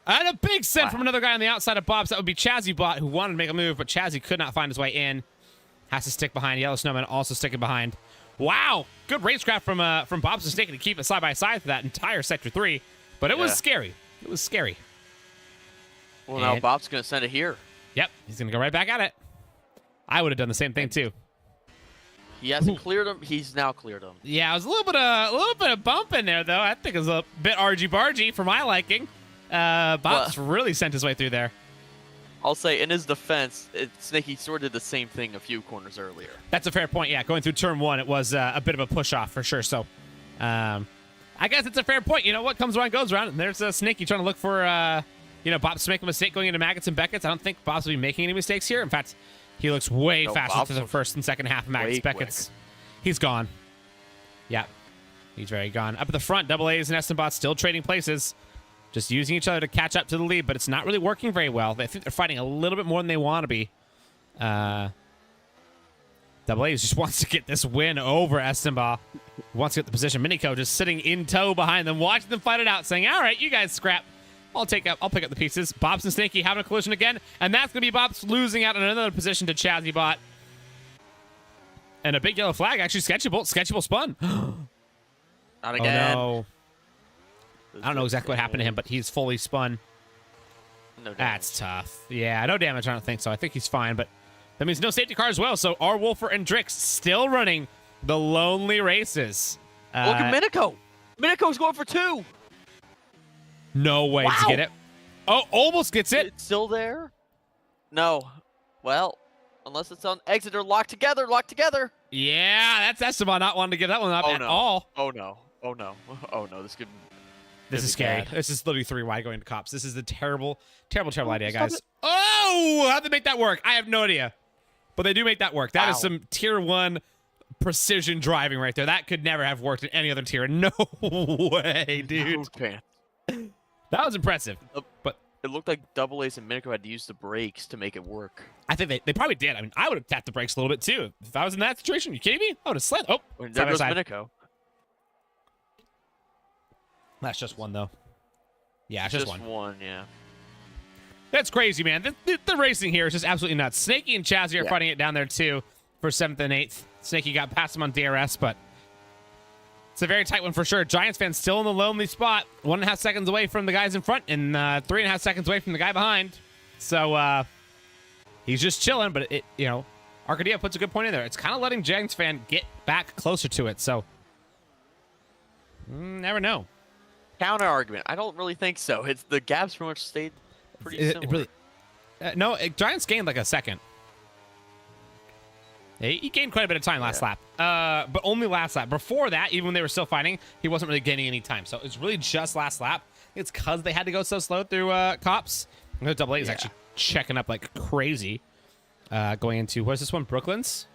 And a big send from another guy on the outside of Bobs. That would be Chazzy Bot, who wanted to make a move, but Chazzy could not find his way in. Has to stick behind. Yellow Snowman also sticking behind. Wow, good racecraft from Bob's and Snaky to keep it side by side for that entire Sector 3. But it was scary. It was scary. Well, now Bob's going to send it here. Yep, he's going to go right back at it. I would have done the same thing, too. He hasn't cleared him. He's now cleared him. Yeah, it was a little bit of bump in there, though. I think it was a bit argy-bargy for my liking. Bob's really sent his way through there. I'll say, in his defense, Snaky sort of did the same thing a few corners earlier. That's a fair point, yeah. Going through turn 1, it was a bit of a push-off for sure. So, I guess it's a fair point. You know, what comes around goes around. And there's Snaky trying to look for, Bob's to make a mistake going into Maggots and Beckett's. I don't think Bob's will be making any mistakes here. In fact, he looks way faster Bob's to the first and second half of Maggots Beckett's. He's gone. Yeah, he's very gone. Up at the front, DoubleAs and Esteban still trading places. Just using each other to catch up to the lead, but it's not really working very well. I think they're fighting a little bit more than they want to be. DoubleAs just wants to get this win over Esteban. Wants to get the position. Minico just sitting in tow behind them, watching them fight it out, saying, all right, you guys scrap. I'll pick up the pieces. Bobs and Snaky having a collision again, and that's going to be Bobs losing out in another position to Chazzy Bot. And a big yellow flag, actually. Sketchable spun. Not again. Oh, no. I don't know exactly what happened to him, but he's fully spun. No damage. That's tough. Yeah, no damage. I don't think so. I think he's fine, but that means no safety car as well. So R. Wolfer and Drix still running the lonely races. Look at Minico. Minico's going for 2. No way to get it. Oh, almost gets it. It's still there? No. Well, unless it's on exit or locked together. Yeah, that's Esteban not wanting to give that one up at all. Oh, no. This is scary. Bad. This is literally 3 wide going to cops. This is the terrible idea, guys. Oh, how'd they make that work? I have no idea. But they do make that work. That is some tier 1 precision driving right there. That could never have worked in any other tier. No way, dude. No chance. That was impressive. But It looked like DoubleAs and Minico had to use the brakes to make it work. I think they probably did. I mean, I would have tapped the brakes a little bit too. If I was in that situation, you kidding me? I would have slid. Oh, There goes Minico. That's just one, though. Yeah, it's Just one. one, yeah. That's crazy, man. The racing here is just absolutely nuts. Snakey and Chazzy are fighting it down there, too, for 7th and 8th. Snakey got past him on DRS, but it's a very tight one for sure. Giantsfan still in the lonely spot. 1.5 seconds away from the guys in front and 3.5 seconds away from the guy behind. So he's just chilling, but Arcadia puts a good point in there. It's kind of letting Giantsfan get back closer to it, so never know. Counter argument. I don't really think so. It's the gaps pretty much stayed pretty similar. No, Giants gained like a second. He gained quite a bit of time last lap, but only last lap. Before that, even when they were still fighting, he wasn't really gaining any time. So it's really just last lap. It's because they had to go so slow through cops. DoubleAs is actually checking up like crazy. Going into, what is this one? Brooklands?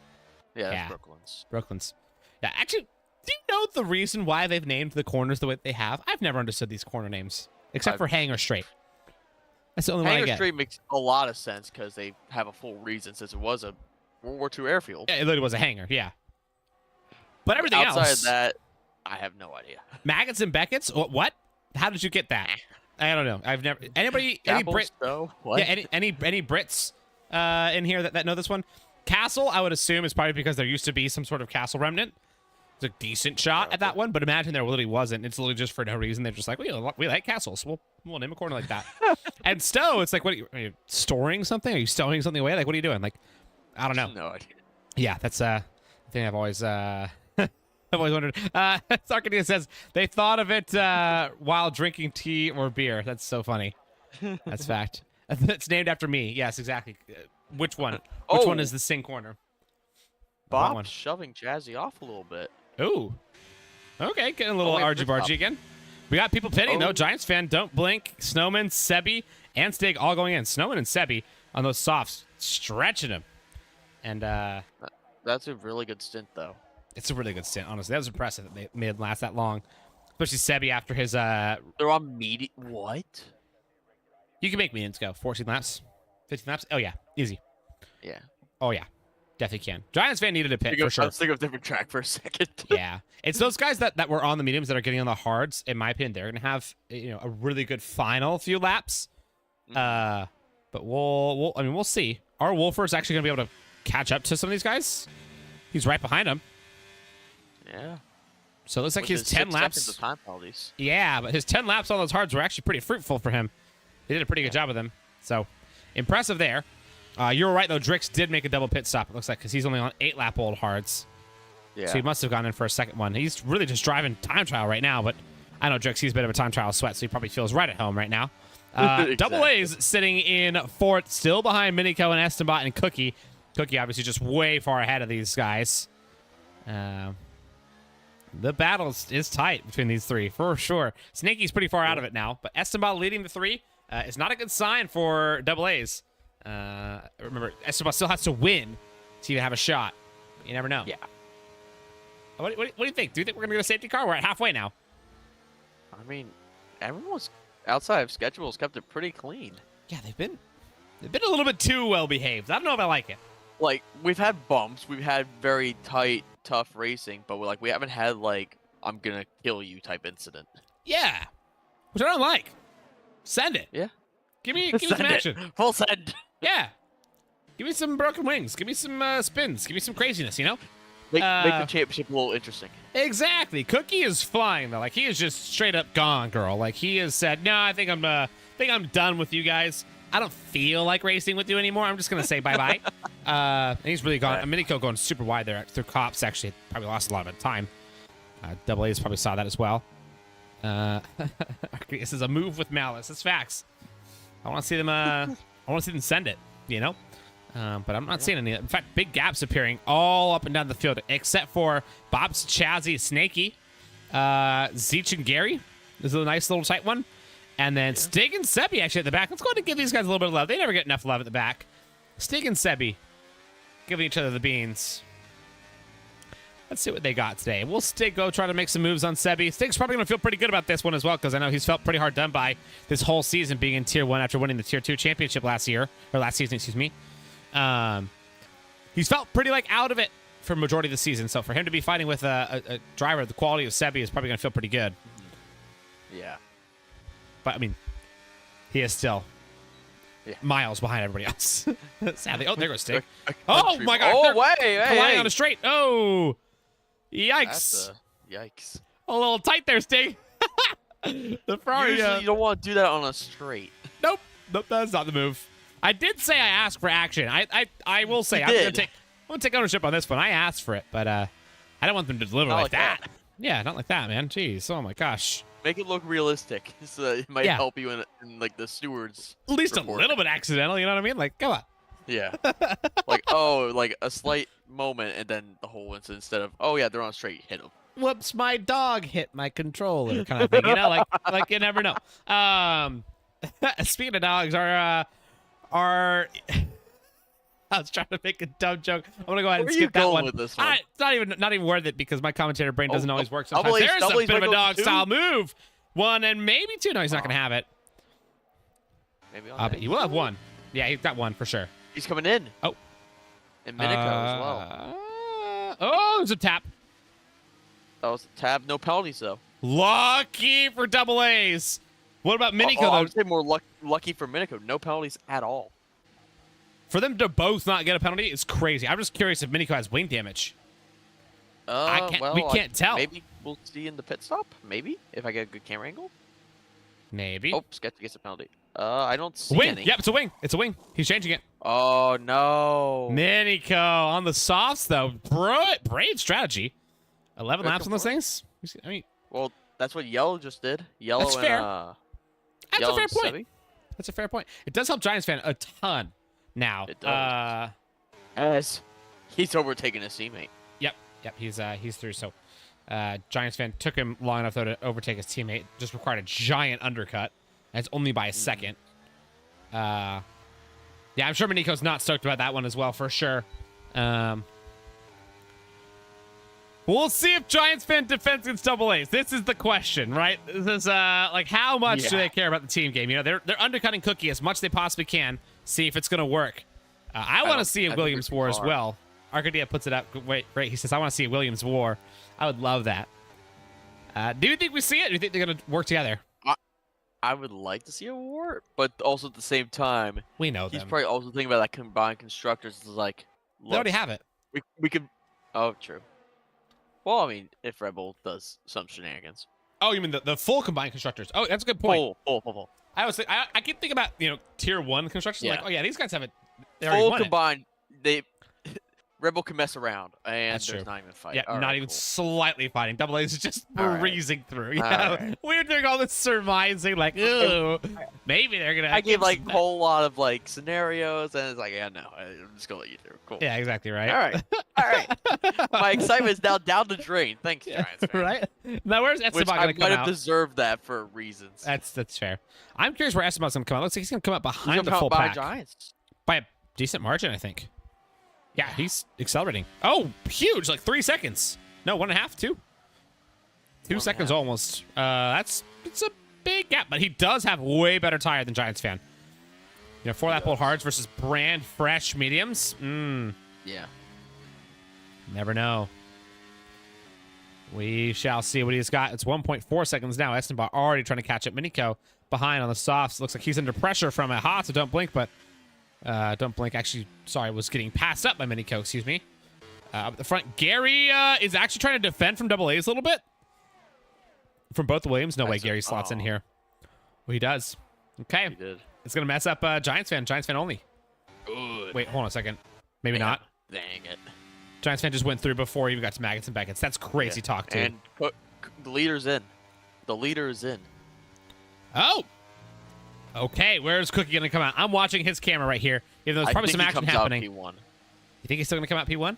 Yeah, that's Brooklands. Brooklands. Yeah, actually, do you know the reason why they've named the corners the way they have? I've never understood these corner names, except for Hangar Straight. That's the only one I get. Hangar Straight makes a lot of sense because they have a full reason since it was a World War II airfield. Yeah, it literally was a hangar, yeah. But everything Outside else... of that, I have no idea. Maggots and Beckett's? What? How did you get that? I don't know. I've never... Any Brit... though? What? Yeah, any Brits in here that know this one? Castle, I would assume, is probably because there used to be some sort of castle remnant. It's a decent shot at that one, but imagine there literally wasn't. It's literally just for no reason. They're just like, we like castles. We'll name a corner like that. And Stowe, it's like, what are you storing something? Are you stowing something away? Like, what are you doing? Like, I don't know. No idea. Yeah, that's the thing I've always I've always wondered. Arcadia says they thought of it while drinking tea or beer. That's so funny. That's fact. It's named after me. Yes, exactly. Which one? Which one is the sing corner? Bob's shoving Jazzy off a little bit. Ooh. Okay, getting a little argy-bargy again. We got people pitting, though. Giantsfan, Don't Blink, Snowman, Sebi, and Stig all going in. Snowman and Sebi on those softs, stretching him. And that's a really good stint, though. It's a really good stint, honestly. That was impressive that they made it last that long. Especially Sebi after his... They're on medium... What? You can make mediums go. 14 laps? 15 laps? Oh, yeah. Easy. Yeah. Oh, yeah. Definitely can. Giantsfan needed a pit, for sure. I was thinking of a different track for a second. Yeah. It's those guys that were on the mediums that are getting on the hards, in my opinion. They're going to have a really good final few laps. But we'll see. Our Wolfer is actually going to be able to catch up to some of these guys. He's right behind him. Yeah. So it looks like his 10 laps. Of time penalties. Yeah, but his 10 laps on those hards were actually pretty fruitful for him. He did a pretty good job with them. So impressive there. You're right, though. Drix did make a double pit stop, it looks like, because he's only on 8-lap-old hards. Yeah. So he must have gone in for a second one. He's really just driving time trial right now, but I know Drix, he's a bit of a time trial sweat, so he probably feels right at home right now. Exactly. DoubleAs sitting in 4th, still behind Minico and Esteban and Cookie. Cookie obviously just way far ahead of these guys. The battle is tight between these three, for sure. Snakey's pretty far out of it now, but Esteban leading the 3 is not a good sign for DoubleAs. Remember, Esteban still has to win to even have a shot. You never know. Yeah. What do you think? Do you think we're going to get a safety car? We're at halfway now. I mean, everyone's outside of schedules kept it pretty clean. Yeah, they've been a little bit too well behaved. I don't know if I like it. Like, we've had bumps, we've had very tight, tough racing, but we haven't had like I'm gonna kill you type incident. Yeah, which I don't like. Send it. Yeah. Give me some action. Full send. Yeah. Give me some broken wings. Give me some spins. Give me some craziness. Make the championship a little interesting. Exactly. Cookie is flying though. Like, he is just straight up gone, girl. Like, he has said, no, I think I'm done with you guys. I don't feel like racing with you anymore. I'm just gonna say bye bye. And he's really gone. Minico going super wide there through cops. Actually, probably lost a lot of time. DoubleAs probably saw that as well. This is a move with malice. It's facts. I want to see them. I want to see them send it. But I'm not seeing any. In fact, big gaps appearing all up and down the field, except for Bob's, Chazzy, Snakey, Zeech, and Gary. This is a nice little tight one. And then Stig and Sebi actually at the back. Let's go ahead and give these guys a little bit of love. They never get enough love at the back. Stig and Sebi giving each other the beans. Let's see what they got today. We'll go try to make some moves on Sebi. Stig's probably going to feel pretty good about this one as well, because I know he's felt pretty hard done by this whole season being in Tier 1 after winning the Tier 2 championship last season, excuse me. He's felt pretty, like, out of it for majority of the season. So for him to be fighting with a driver of the quality of Sebi is probably going to feel pretty good. Yeah. But, I mean, he is still miles behind everybody else. Sadly. Oh, there goes Stig. Oh, my God. Oh, wait. Colliding on a straight. Oh. Yikes. Yikes. A little tight there, Stig. The Ferrari. Usually you don't want to do that on a straight. Nope. Nope, that's not the move. I did say I asked for action. I will say I'm gonna take ownership on this one. I asked for it, but I don't want them to deliver like that. Yeah, not like that, man. Jeez. Oh my gosh. Make it look realistic, so it might help you in like the stewards. At least report. a little bit accidental. You know what I mean? Like, come on. Yeah. like a slight moment, and then the whole incident instead of they're on a straight, hit them. Whoops, my dog hit my controller, kind of thing. You know, like you never know. Speaking of dogs, our I was trying to make a dumb joke. I'm gonna go ahead and skip that one. With this one? It's not even worth it because my commentator brain doesn't always work sometimes. There's a bit of a dog style move. 1 and maybe 2. No, he's not gonna have it. Maybe but he will have 1. Yeah, he's got 1 for sure. He's coming in. Oh. And Minico as well. Oh, there's a tap. That was a tab. No penalties though. Lucky for DoubleAs. What about Minico though? I would say more lucky for Minico. No penalties at all. For them to both not get a penalty is crazy. I'm just curious if Minico has wing damage. We can't tell. Maybe we'll see in the pit stop. Maybe if I get a good camera angle. Maybe. Oh, Sketchy gets a penalty. I don't see wing. any. Yep, it's a wing. It's a wing. He's changing it. Oh no. Minico on the softs though. Brave strategy. 11 laps on those things. I mean, well, that's what Yellow just did. Yellow. That's fair. That's a fair point. Sebi. That's a fair point. It does help Giantsfan a ton now. It does. As he's overtaking his teammate. Yep, he's through. So Giantsfan took him long enough though to overtake his teammate. Just required a giant undercut. And it's only by a second. Yeah, I'm sure Minico's not stoked about that one as well, for sure. We'll see if Giantsfan defends against DoubleAs. This is the question, right? This is like how much do they care about the team game? You know, they're undercutting Cookie as much as they possibly can. See if it's gonna work. I want to see a Williams war as well. Arcadia puts it up. Wait, great. He says, I want to see a Williams war. I would love that. Do you think we see it? Or do you think they're going to work together? I would like to see a war, but also at the same time, we know he's them. probably also thinking about that combined constructors. Is like, they already have it. We could. Oh, true. Well, I mean, if Red Bull does some shenanigans. Oh, you mean the full combined constructors? Oh, that's a good point. Full. I was I keep thinking about tier 1 constructors. Yeah. Like, oh yeah, these guys have it. Full combined. Red Bull can mess around, and That's there's true. not even fight. Yeah, not even slightly fighting. DoubleAs is just breezing through. You know? Right. We're doing all this surmising, like, ooh, maybe they're gonna. I gave like a whole lot of like scenarios, and it's like, yeah, no, I'm just gonna let you through. Cool. Yeah, exactly right. All right. My excitement is now down the drain. Thanks, Giants. Right. Now where's Esteban gonna come out? I might have deserved that for reasons. That's fair. I'm curious where Esteban's gonna come out. Looks like he's gonna come out behind the full pack. Giants. By a decent margin, I think. Yeah, he's accelerating. Oh, huge! Like 3 seconds. No, 1.5, 2. 2 seconds almost. It's a big gap, but he does have way better tire than Giantsfan. 4-lap old hards versus brand fresh mediums. Yeah. Never know. We shall see what he's got. It's 1.4 seconds now. Esteban already trying to catch up. Minico behind on the softs. Looks like he's under pressure from a hot, so don't blink, but don't blink. Actually, sorry, was getting passed up by Minico, excuse me. Up the front, Gary is actually trying to defend from DoubleAs a little bit. From both Williams. No way Gary slots in here. Well, he does. Okay. He did. It's going to mess up Giantsfan. Giantsfan only. Good. Wait, hold on a second. Maybe not. Dang it. Giantsfan just went through before he even got to Maggots and Beckett's. That's crazy talk, dude. And the leader's in. The leader is in. Oh! Okay, where's Cookie going to come out? I'm watching his camera right here. Even though there's probably some action happening. Out P1. You think he's still going to come out P1?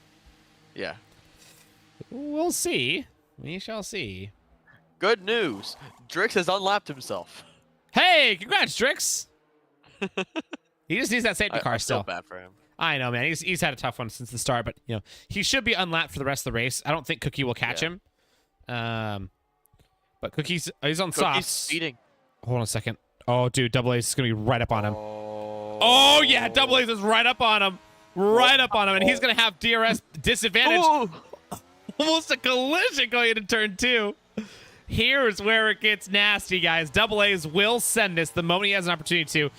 Yeah. We'll see. We shall see. Good news. Drix has unlapped himself. Hey, congrats, Drix. He just needs that safety car I still. feel bad for him. I know, man. He's had a tough one since the start, but you know he should be unlapped for the rest of the race. I don't think Cookie will catch him. But Cookie's he's on Cookie's softs. speeding. Hold on a second. Oh, dude, DoubleAs is gonna be right up on him. Oh yeah, DoubleAs is right up on him, and he's gonna have DRS disadvantage. Oh. Almost a collision going into turn 2. Here's where it gets nasty, guys. DoubleAs will send this the moment he has an opportunity to,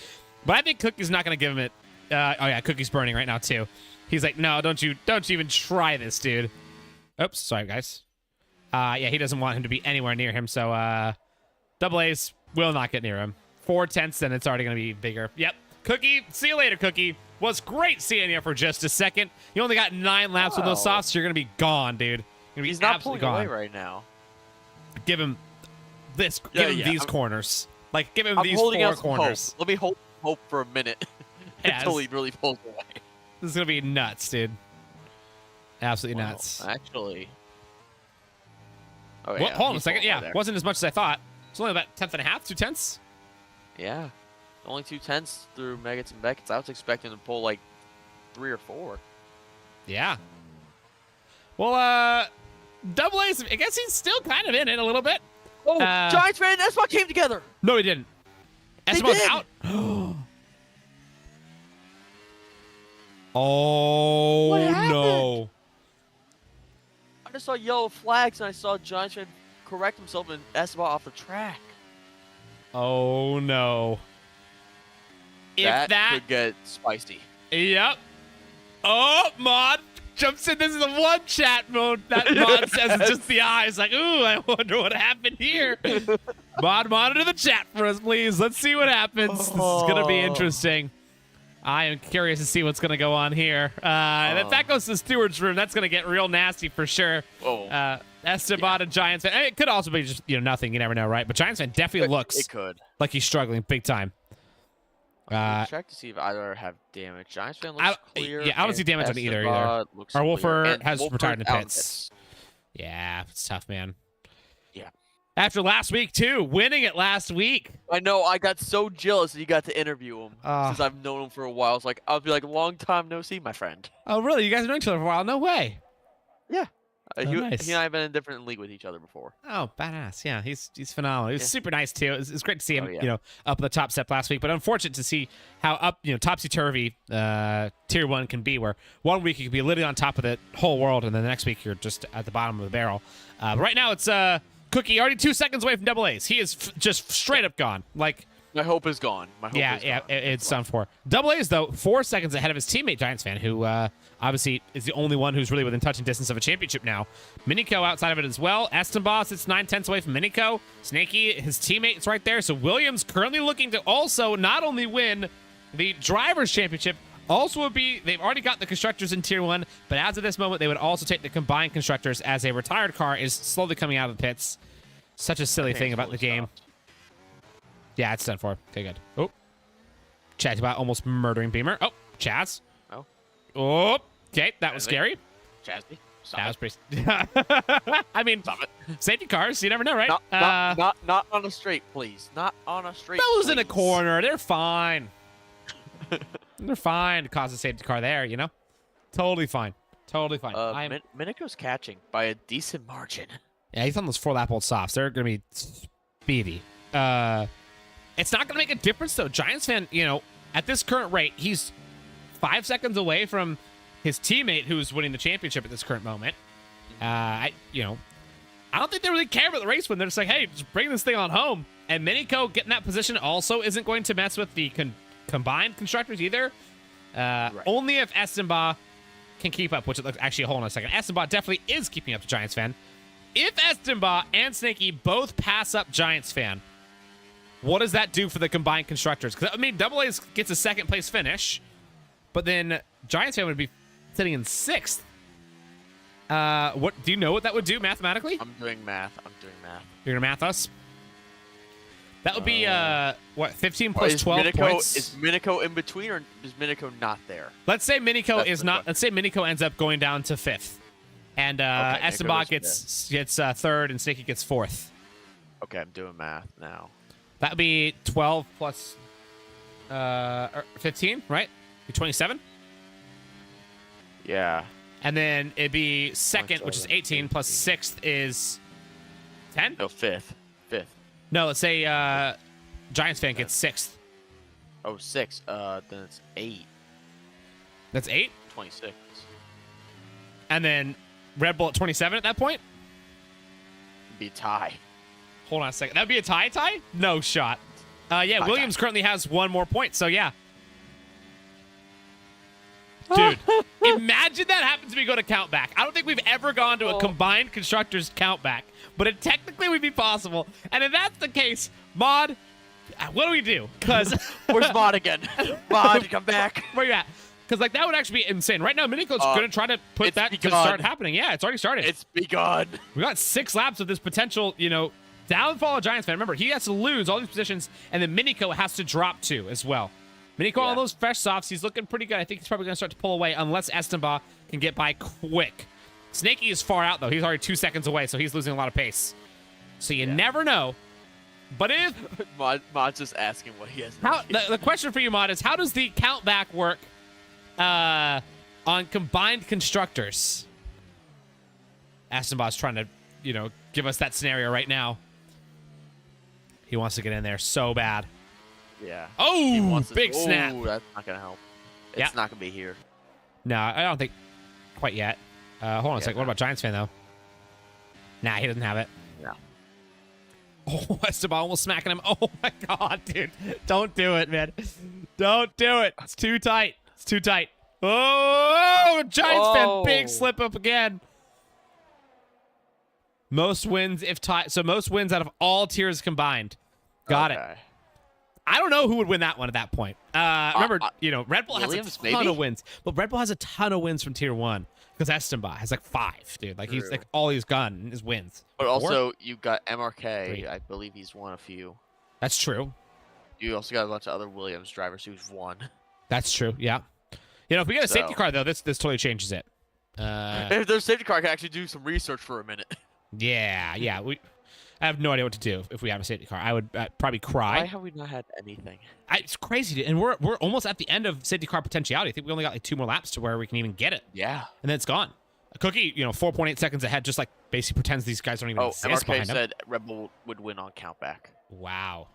but I think Cookie's not gonna give him it. Oh yeah, Cookie's burning right now too. He's like, no, don't you even try this, dude. Oops, sorry guys. Yeah, he doesn't want him to be anywhere near him, so DoubleAs will not get near him. 4/10, then it's already gonna be bigger. Yep. Cookie, see you later, Cookie. Was great seeing you for just a second. You only got 9 laps with those softs. So you're gonna be gone, dude. You're gonna be He's not absolutely pulling gone. away right now. Give him this. Give him these corners. Like give him these 4 corners. Let me hold hope for a minute until he really pulls away. This is gonna be nuts, dude. Absolutely nuts. Actually. Oh, Well, yeah, hold on a he's second. pulling Yeah, away there. wasn't as much as I thought. It's only about 1/10 and a half, 2/10. Yeah. Only 2/10 through Meggetts and Beckett's. I was expecting to pull like 3 or 4. Yeah. Well, DoubleAs, I guess he's still kind of in it a little bit. Oh, Giantsfan and Esteban came together. No, he didn't. They Esteban's did. out. Oh, What happened? no. I just saw yellow flags and I saw Giantsfan correct himself and Esteban off the track. Oh, no. That could get spicy. Yep. Oh, Mod jumps in. This is the one chat mode that Mod says it's just the eyes. Like, ooh, I wonder what happened here. Mod, monitor the chat for us, please. Let's see what happens. This is going to be interesting. I am curious to see what's going to go on here. And if that goes to the steward's room, that's going to get real nasty for sure. Oh. Esteban and Giantsfan. I mean, it could also be just, nothing. You never know, right? But Giantsfan definitely looks It could. like he's struggling big time. Check to see if either have damage. Giantsfan looks clear. Yeah, I don't see damage on either. Looks Our Wolfer clear, and has Wolfer's retired in the out pits. Yeah, it's tough, man. Yeah. After last week, too. Winning it last week. I know. I got so jealous that you got to interview him since I've known him for a while. It's like I'll be like, long time no see, my friend. Oh, really? You guys have known each other for a while? No way. Yeah. Nice. He and I have been in a different league with each other before. Oh, badass. Yeah, he's phenomenal. He was super nice, too. It's great to see him, yeah. up at the top step last week. But unfortunate to see how up, topsy-turvy Tier 1 can be, where one week you can be literally on top of the whole world, and then the next week you're just at the bottom of the barrel. But right now it's Cookie already 2 seconds away from DoubleAs. He is just straight up gone. Like, my hope is gone. My hope is gone. It's done for. DoubleAs, though, 4 seconds ahead of his teammate Giantsfan, who obviously is the only one who's really within touching distance of a championship now. Miniko outside of it as well. Esteban it's 9/10 away from Miniko. Snakey, his teammate, is right there. So Williams currently looking to also not only win the Drivers' Championship, also would be, they've already got the Constructors in Tier 1, but as of this moment, they would also take the Combined Constructors as a retired car is slowly coming out of the pits. Such a silly thing about the game. Yeah, it's done for. Okay, good. Oh. Chat about almost murdering Beamer. Oh, Chaz. Oh. Oh. Okay, that was scary. Chazzy. That was pretty... I mean, safety cars, you never know, right? Not on a straight, please. Not on a straight, Those in a corner, they're fine. They're fine to cause a safety car there, Totally fine. Totally fine. Miniko's catching by a decent margin. Yeah, he's on those 4-lap-old softs. They're going to be speedy. It's not going to make a difference, though. Giantsfan, at this current rate, he's 5 seconds away from his teammate who's winning the championship at this current moment. I don't think they really care about the race when they're just like, hey, just bring this thing on home. And Miniko getting that position also isn't going to mess with the combined constructors either. Right. Only if Esteban can keep up, which it looks, actually, hold on a second. Esteban definitely is keeping up to Giantsfan. If Esteban and Snakey both pass up Giantsfan, what does that do for the combined constructors? Because, DoubleAs gets a second place finish, but then Giantsfan would be sitting in 6th. What do you know what that would do mathematically? I'm doing math. You're gonna math us? That would be 15 plus 12 points. Is Miniko in between, or is Miniko not there? Let's say Miniko is not. Let's say Miniko ends up going down to 5th, and Esteban gets 3rd, and Snakey gets 4th. Okay, I'm doing math now. That'd be 12 plus 15, right? 27. Yeah. And then it'd be second, which is 7, 18, plus sixth is 10? No, fifth. Fifth. No, let's say Giantsfan gets sixth. Oh, 6. Then it's 8. That's 8? 26. And then Red Bull at 27 at that point? Be a tie. Hold on a second. That would be a tie? No shot. Yeah, Tie. Williams currently has 1 more point, so yeah. Dude, imagine that happens if we go to count back. I don't think we've ever gone to a combined constructors count back, but it technically would be possible. And if that's the case, Mod, what do we do? Because Where's Mod again? Mod, come back. where you at? Because like that would actually be insane. Right now, Minico's going to try to put it's that to begun. start happening. Yeah, it's already started. It's begun. We got 6 laps of this potential, downfall of Giantsfan. Remember, he has to lose all these positions, and then Minico has to drop 2 as well. Minico on those fresh softs, he's looking pretty good. I think he's probably going to start to pull away unless Esteban can get by quick. Snakey is far out, though. He's already 2 seconds away, so he's losing a lot of pace. So you never know. But if... Mod's just asking what he has. The question for you, Mod, is how does the count back work on combined constructors? Esteban's trying to, give us that scenario right now. He wants to get in there so bad. Yeah. Oh, big snap. Oh, that's not going to help. It's not going to be here. No, I don't think quite yet. Hold on a second. What about Giantsfan, though? Nah, he doesn't have it. Yeah. Oh, Esteban almost smacking him. Oh, my God, dude. Don't do it, man. Don't do it. It's too tight. It's too tight. Oh, Giantsfan, big slip up again. Most wins if tied. So most wins out of all tiers combined. Got it. I don't know who would win that one at that point. Remember, Red Bull Williams, has a ton of wins, but Red Bull has a ton of wins from tier 1 because Esteban has like 5, dude. Like he's like all he's gotten is wins. But also, you got MRK. 3. I believe he's won a few. That's true. You also got a bunch of other Williams drivers who've won. That's true. Yeah. If we get a safety car though, this totally changes it. If there's a safety car, I can actually do some research for a minute. Yeah. I have no idea what to do if we have a safety car. I would probably cry. Why have we not had anything? It's crazy, dude. And we're almost at the end of safety car potentiality. I think we only got like 2 more laps to where we can even get it. Yeah. And then it's gone. A Cookie, 4.8 seconds ahead, just like basically pretends these guys don't even exist behind MRK him. said Red Bull would win on countback. Wow.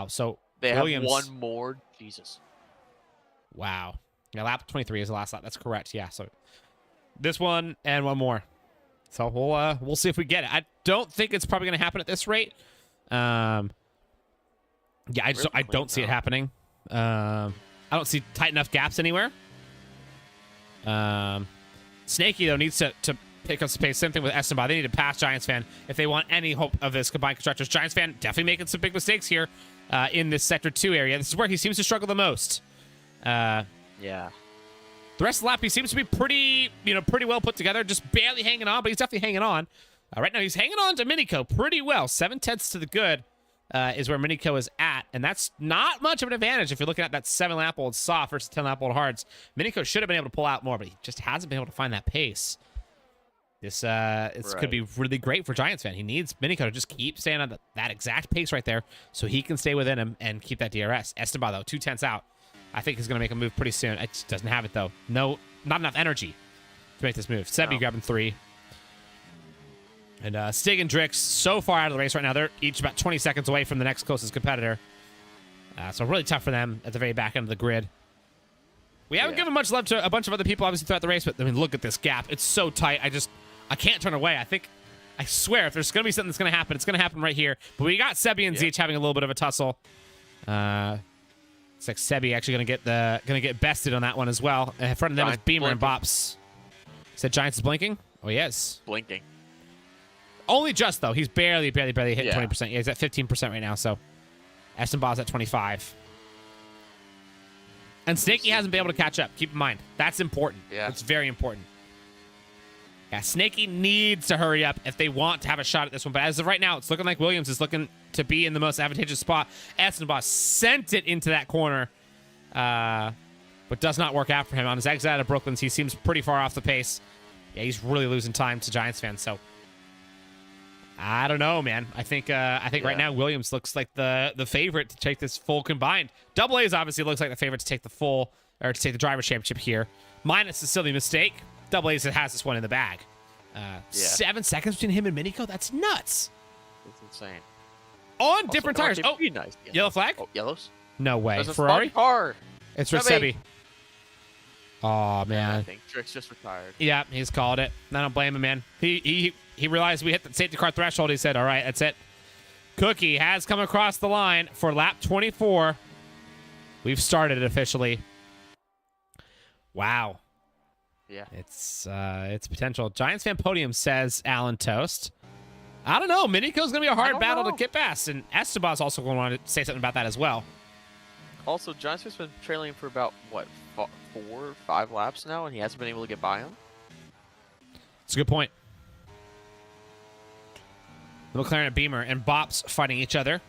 So They Williams, have 1 more. Jesus. Wow. Yeah, lap 23 is the last lap. That's correct. Yeah. So this one and 1 more. So we'll see if we get it. I don't think it's probably going to happen at this rate. I don't see it happening. I don't see tight enough gaps anywhere. Snakey though needs to pick up some pace. Same thing with Esteban. They need to pass Giantsfan if they want any hope of this combined constructors. Giantsfan definitely making some big mistakes here in this sector 2 area. This is where he seems to struggle the most. Yeah. The rest of the lap, he seems to be pretty well put together, just barely hanging on, but he's definitely hanging on. Right now, he's hanging on to Minico pretty well. 7/10 to the good is where Minico is at, and that's not much of an advantage if you're looking at that 7-lap-old soft versus 10-lap-old hards. Minico should have been able to pull out more, but he just hasn't been able to find that pace. This could be really great for Giantsfan. He needs Minico to just keep staying on that exact pace right there so he can stay within him and keep that DRS. Esteban, though, 2/10 out. I think he's going to make a move pretty soon. It just doesn't have it, though. No, not enough energy to make this move. Sebi grabbing 3. And Stig and Drix so far out of the race right now. They're each about 20 seconds away from the next closest competitor. So really tough for them at the very back end of the grid. We haven't given much love to a bunch of other people, obviously, throughout the race. But, I mean, look at this gap. It's so tight. I can't turn away. I swear, if there's going to be something that's going to happen, it's going to happen right here. But we got Sebi and Zeech having a little bit of a tussle. It's like Sebi actually gonna get bested on that one as well. In front of them is Beamer and Bops. Said Giants is blinking? Oh, he is. Blinking. Only just, though. He's barely hitting 20%. Yeah, he's at 15% right now, so Esteban's at 25. And Snakey hasn't been able to catch up. Keep in mind. That's important. Yeah. It's very important. Yeah, Snakey needs to hurry up if they want to have a shot at this one. But as of right now, it's looking like Williams is looking to be in the most advantageous spot. Esteban sent it into that corner, but does not work out for him. On his exit out of Brooklyn's, he seems pretty far off the pace. Yeah, he's really losing time to Giantsfan. So I don't know, man. I think right now Williams looks like the favorite to take this full combined. DoubleAs obviously looks like the favorite to take the full or to take the driver's championship here. minus the silly mistake. DoubleAs has this one in the bag. 7 seconds between him and Minico. That's nuts. It's insane. On different tires. Oh, nice. yellow flag? Oh, yellows? No way. There's a Ferrari? spot car. It's for Sebi. Oh, man. I think Trick's just retired. Yeah, he's called it. I don't blame him, man. He realized we hit the safety car threshold. He said, all right, that's it. Cookie has come across the line for lap 24. We've started it officially. Wow. Yeah. It's potential. Giantsfan podium, says Alan Toast. I don't know. Minico's going to be a hard battle to get past, and Esteban's also going to want to say something about that as well. Also, Giantsfan's been trailing for about, what, 4 or 5 laps now, and he hasn't been able to get by him? It's a good point. The McLaren and Beamer and Bops fighting each other.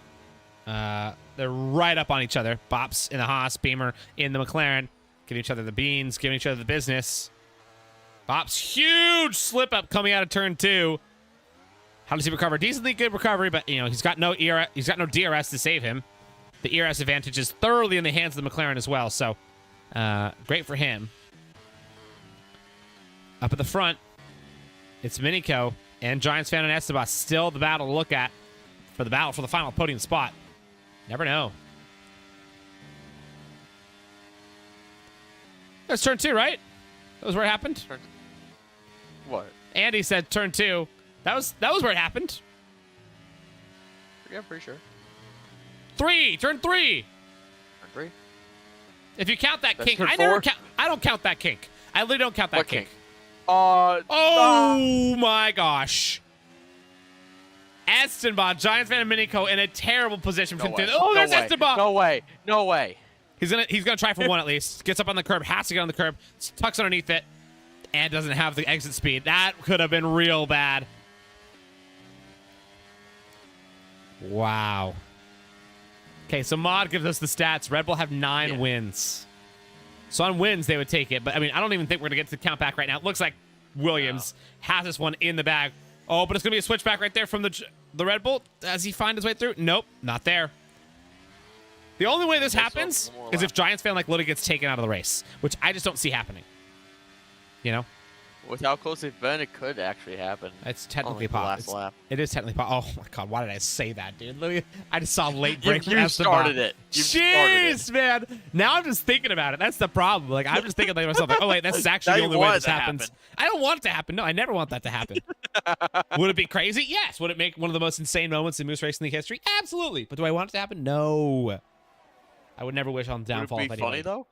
They're right up on each other. Bops in the Haas, Beamer in the McLaren. Giving each other the beans, giving each other the business. Bops, huge slip up coming out of turn 2. How does he recover? Decently good recovery, but he's got no DRS to save him. The ERS advantage is thoroughly in the hands of the McLaren as well, so great for him. Up at the front, it's Minico and Giantsfan and Esteban. Still the battle to look at for the final podium spot. Never know. That's turn 2, right? That was where it happened? What? Andy said turn 2. That was where it happened. Yeah, I'm pretty sure. Turn 3. Turn 3? If you count that That's kink, turn I 4? don't count that kink. I literally don't count that What kink. kink? Oh my gosh. Esteban, Giantsfan and Minico in a terrible position. No way. Oh, there's no way. Esteban. No way. No way. He's gonna try for one at least. Gets up on the curb, has to get on the curb, tucks underneath it, and doesn't have the exit speed. That could have been real bad. Wow. Okay, so Mod gives us the stats. Red Bull have 9 wins. So on wins, they would take it. But, I mean, I don't even think we're going to get to the count back right now. It looks like Williams has this one in the bag. Oh, but it's going to be a switchback right there from the Red Bull. Does he find his way through? Nope, not there. The only way this happens is if Giantsfan literally gets taken out of the race, which I just don't see happening. With how close they've been, it could actually happen. It's technically possible. possible. Last lap. It is technically possible. Oh my god, why did I say that, dude? I just saw late break. You started it. Jeez, man. Now I'm just thinking about it. That's the problem. I'm just thinking to myself, oh wait, that's actually the only way this happens. I don't want it to happen. No, I never want that to happen. Would it be crazy? Yes. Would it make one of the most insane moments in Moose Racing history? Absolutely. But do I want it to happen? No. I would never wish on the downfall Would it be funny though?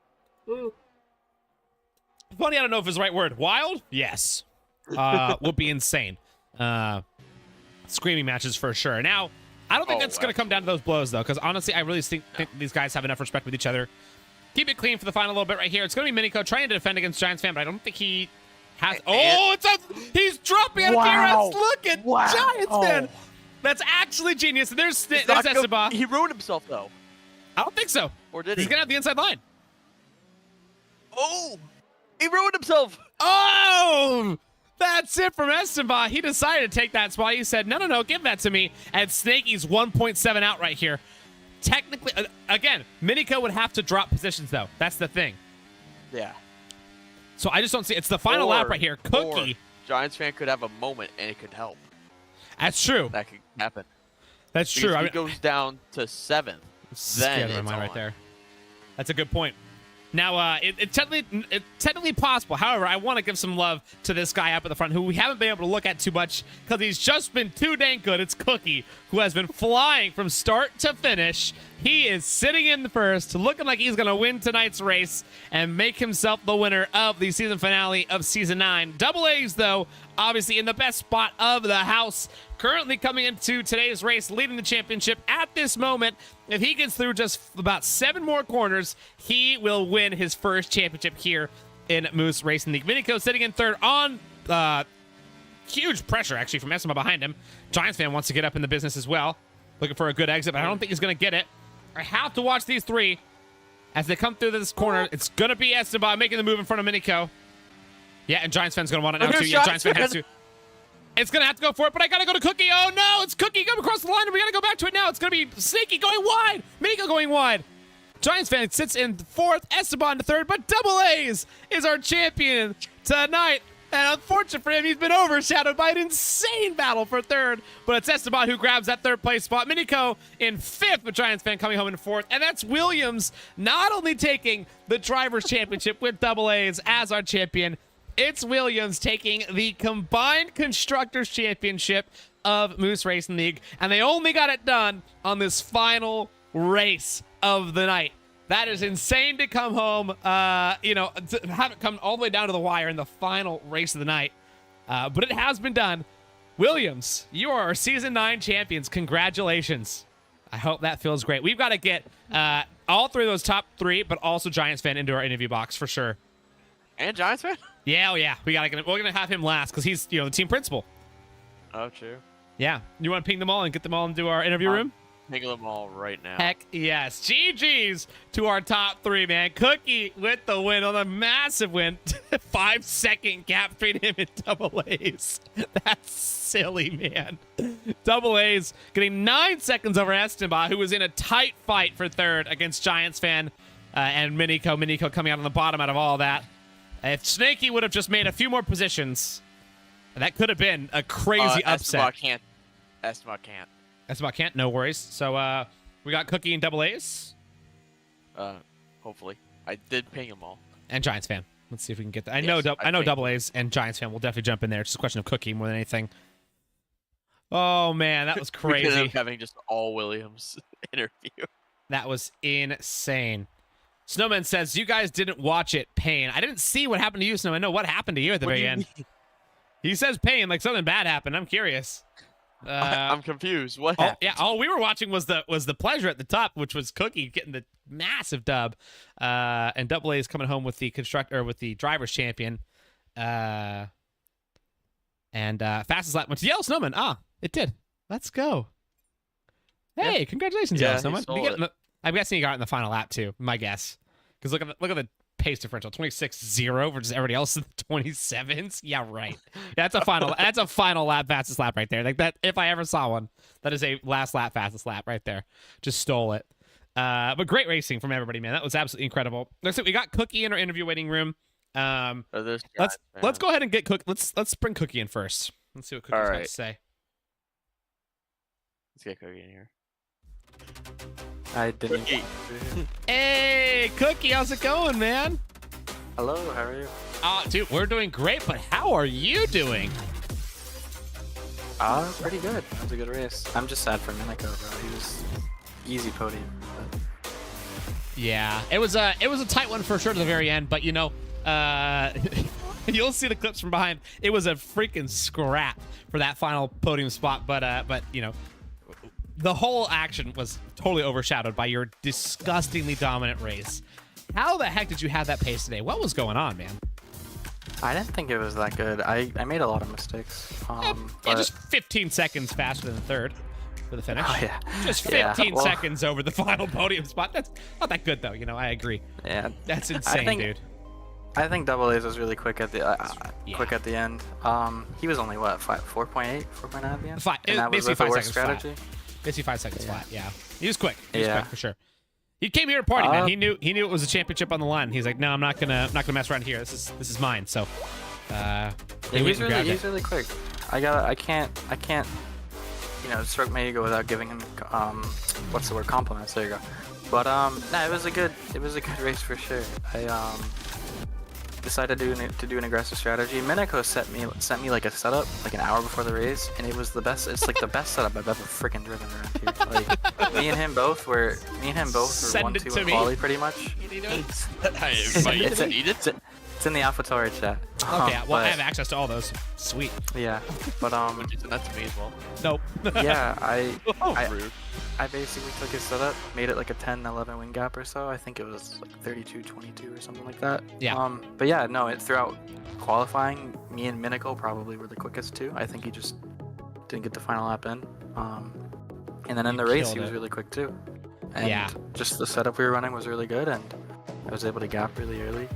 Funny, I don't know if it's the right word. Wild? Yes. Would be insane. Screaming matches for sure. Now, I don't think that's going to come down to those blows, though, because honestly, I really think these guys have enough respect with each other. Keep it clean for the final little bit right here. It's going to be Minico trying to defend against Giantsfan, but I don't think he has... he's dropping out of DRS. Look at Giantsfan. That's actually genius. There's Esteban. He ruined himself, though. I don't think so. Or did he? He's going to have the inside line. Oh! He ruined himself. Oh! That's it from Esteban. He decided to take that spot. He said, no, give that to me. And Snakey's 1.7 out right here. Technically, again, Minico would have to drop positions, though. That's the thing. Yeah. So I just don't see. It's the final lap right here. Cookie. Giantsfan could have a moment, and it could help. That's true. That could happen. That's true. If he goes down to 7th, then it's my mind right on. there. That's a good point. Now, it's technically possible. However, I want to give some love to this guy up at the front who we haven't been able to look at too much because he's just been too dang good. It's Cookie, who has been flying from start to finish. He is sitting in the first, looking like he's going to win tonight's race and make himself the winner of the season finale of Season 9. DoubleAs, though, obviously in the best spot of the house, currently coming into today's race, leading the championship at this moment. If he gets through just about 7 more corners, he will win his first championship here in Moose Racing League. Minico sitting in third on huge pressure, actually, from Esteban behind him. Giantsfan wants to get up in the business as well, looking for a good exit, but I don't think he's going to get it. I have to watch these 3 as they come through this corner. It's going to be Esteban making the move in front of Minico. Yeah, and Giantsfan's going to want it now, too. Yeah, Giantsfan has to. It's going to have to go for it, but I got to go to Cookie. Oh, no, it's Cookie coming across the line, and we got to go back to it now. It's going to be Sneaky going wide. Minico going wide. Giantsfan sits in fourth, Esteban to third, but DoubleAs is our champion tonight. And unfortunately for him, he's been overshadowed by an insane battle for third. But it's Esteban who grabs that third place spot. Minico in fifth, but Giantsfan coming home in fourth. And that's Williams not only taking the Drivers' Championship with DoubleAs as our champion, it's Williams taking the combined Constructors' Championship of Moose Racing League. And they only got it done on this final race of the night. That is insane to come home, to have it come all the way down to the wire in the final race of the night. But it has been done. Williams, you are our Season 9 champions. Congratulations. I hope that feels great. We've got to get all three of those top three, but also Giantsfan into our interview box for sure. And Giantsfan? Yeah, we're gonna have him last because he's the team principal. Oh, true. Yeah. You want to ping them all and get them all into our interview room? Ping them all right now. Heck yes. GG's to our top three, man. Cookie with the win on a massive win. 5-second gap between him and DoubleAs. That's silly, man. DoubleAs getting 9 seconds over Esteban, who was in a tight fight for third against Giantsfan and Minico. Minico coming out on the bottom out of all that. If Snakey would have just made a few more positions, that could have been a crazy upset. Esteban can't. Esteban can't. No worries. So we got Cookie and DoubleAs. Hopefully. I did ping them all. And Giantsfan. Let's see if we can get that. I know DoubleAs and Giantsfan will definitely jump in there. It's just a question of Cookie more than anything. Oh, man. That was crazy. We could have having just all Williams interview. That was insane. Snowman says, you guys didn't watch it. Pain. I didn't see what happened to you, Snowman. No, what happened to you at the very end? He says pain, like something bad happened. I'm curious. I'm confused. What happened? Yeah, all we were watching was the pleasure at the top, which was Cookie getting the massive dub, and DoubleAs coming home with the Drivers' Champion, and fastest lap went to Yellow Snowman. It did. Let's go. Hey, congratulations, Yellow Snowman. I'm guessing you got it in the final lap too. My guess, because look at the pace differential, 26-0 versus everybody else in the 27s. Yeah, right. That's a final lap fastest lap right there. Like that, if I ever saw one, that is a last lap fastest lap right there. Just stole it. But great racing from everybody, man. That was absolutely incredible. Let's see, we got Cookie in our interview waiting room. Let's go ahead and get Cookie. Let's bring Cookie in first. Let's see what Cookie's got to say. Let's get Cookie in here. I didn't. Hey, Cookie, how's it going, man? Hello, how are you? Dude, we're doing great, but how are you doing? Pretty good. That was a good race. I'm just sad for Minico, bro. He was easy podium. But... Yeah, it was a tight one for sure to the very end, but you'll see the clips from behind. It was a freaking scrap for that final podium spot, but the whole action was totally overshadowed by your disgustingly dominant race. How the heck did you have that pace today? What was going on, man? I didn't think it was that good. I made a lot of mistakes. But just 15 seconds faster than third for the finish. Oh, yeah. Just 15 seconds over the final podium spot. That's not that good, though. I agree. Yeah. That's insane, dude. I think DoubleAs was really quick at the end. He was only what, 4.8, 4.9 at the end. And that was basically 5 seconds strategy. flat. Basically 5 seconds flat. Yeah, he was quick. He was quick for sure. He came here to party, man. He knew it was a championship on the line. He's like, no, I'm not gonna mess around here. This is mine. So, he's really quick. I can't stroke my ego without giving him what's the word, compliments. There you go. But no, it was a good race for sure. I decided to do an aggressive strategy. Minico sent me like a setup like an hour before the race, and it was the best. It's like the best setup I've ever freaking driven around here. Like me and him both were 1-2 in quali pretty much. It's in the AlphaTauri chat. Okay, well I have access to all those. Sweet. Yeah, but That's me as well. Nope. Yeah, Rude. I basically took his setup, made it like a 10-11 wing gap or so. I think it was like 32-22 or something like that. Yeah. But yeah, no, throughout qualifying, me and Minico probably were the quickest too. I think he just didn't get the final lap in. And then in the race, he was really quick too. And just the setup we were running was really good, and I was able to gap really early.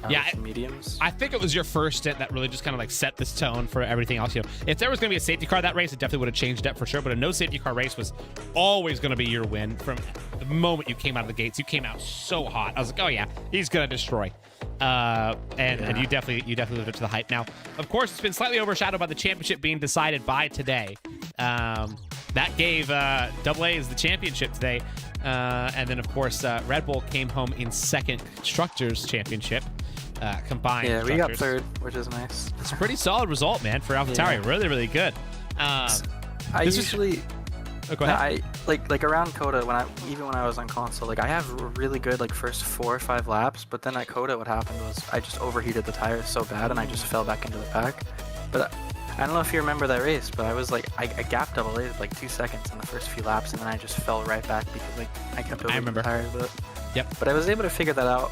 Yeah, mediums. I think it was your first stint that really just kind of like set this tone for everything else. You know, if there was going to be a safety car that race, it definitely would have changed it for sure. But a no safety car race was always going to be your win from the moment you came out of the gates. You came out so hot. I was like, oh yeah, he's going to destroy. And you definitely lived up to the hype. Now, of course, it's been slightly overshadowed by the championship being decided by today. That gave DoubleAs the championship today. And then, of course, Red Bull came home in second constructors championship. Combined. Yeah, we got third, which is nice. It's a pretty solid result, man, for AlphaTauri. Really, really good. I usually, go ahead. I like around Coda even when I was on console, like I have really good like first 4 or 5 laps, but then at Coda, what happened was I just overheated the tires so bad, and I just fell back into the pack. But I don't know if you remember that race, but I was like I gapped DoubleAs like 2 seconds in the first few laps, and then I just fell right back because like I kept overheating the tires. But I was able to figure that out.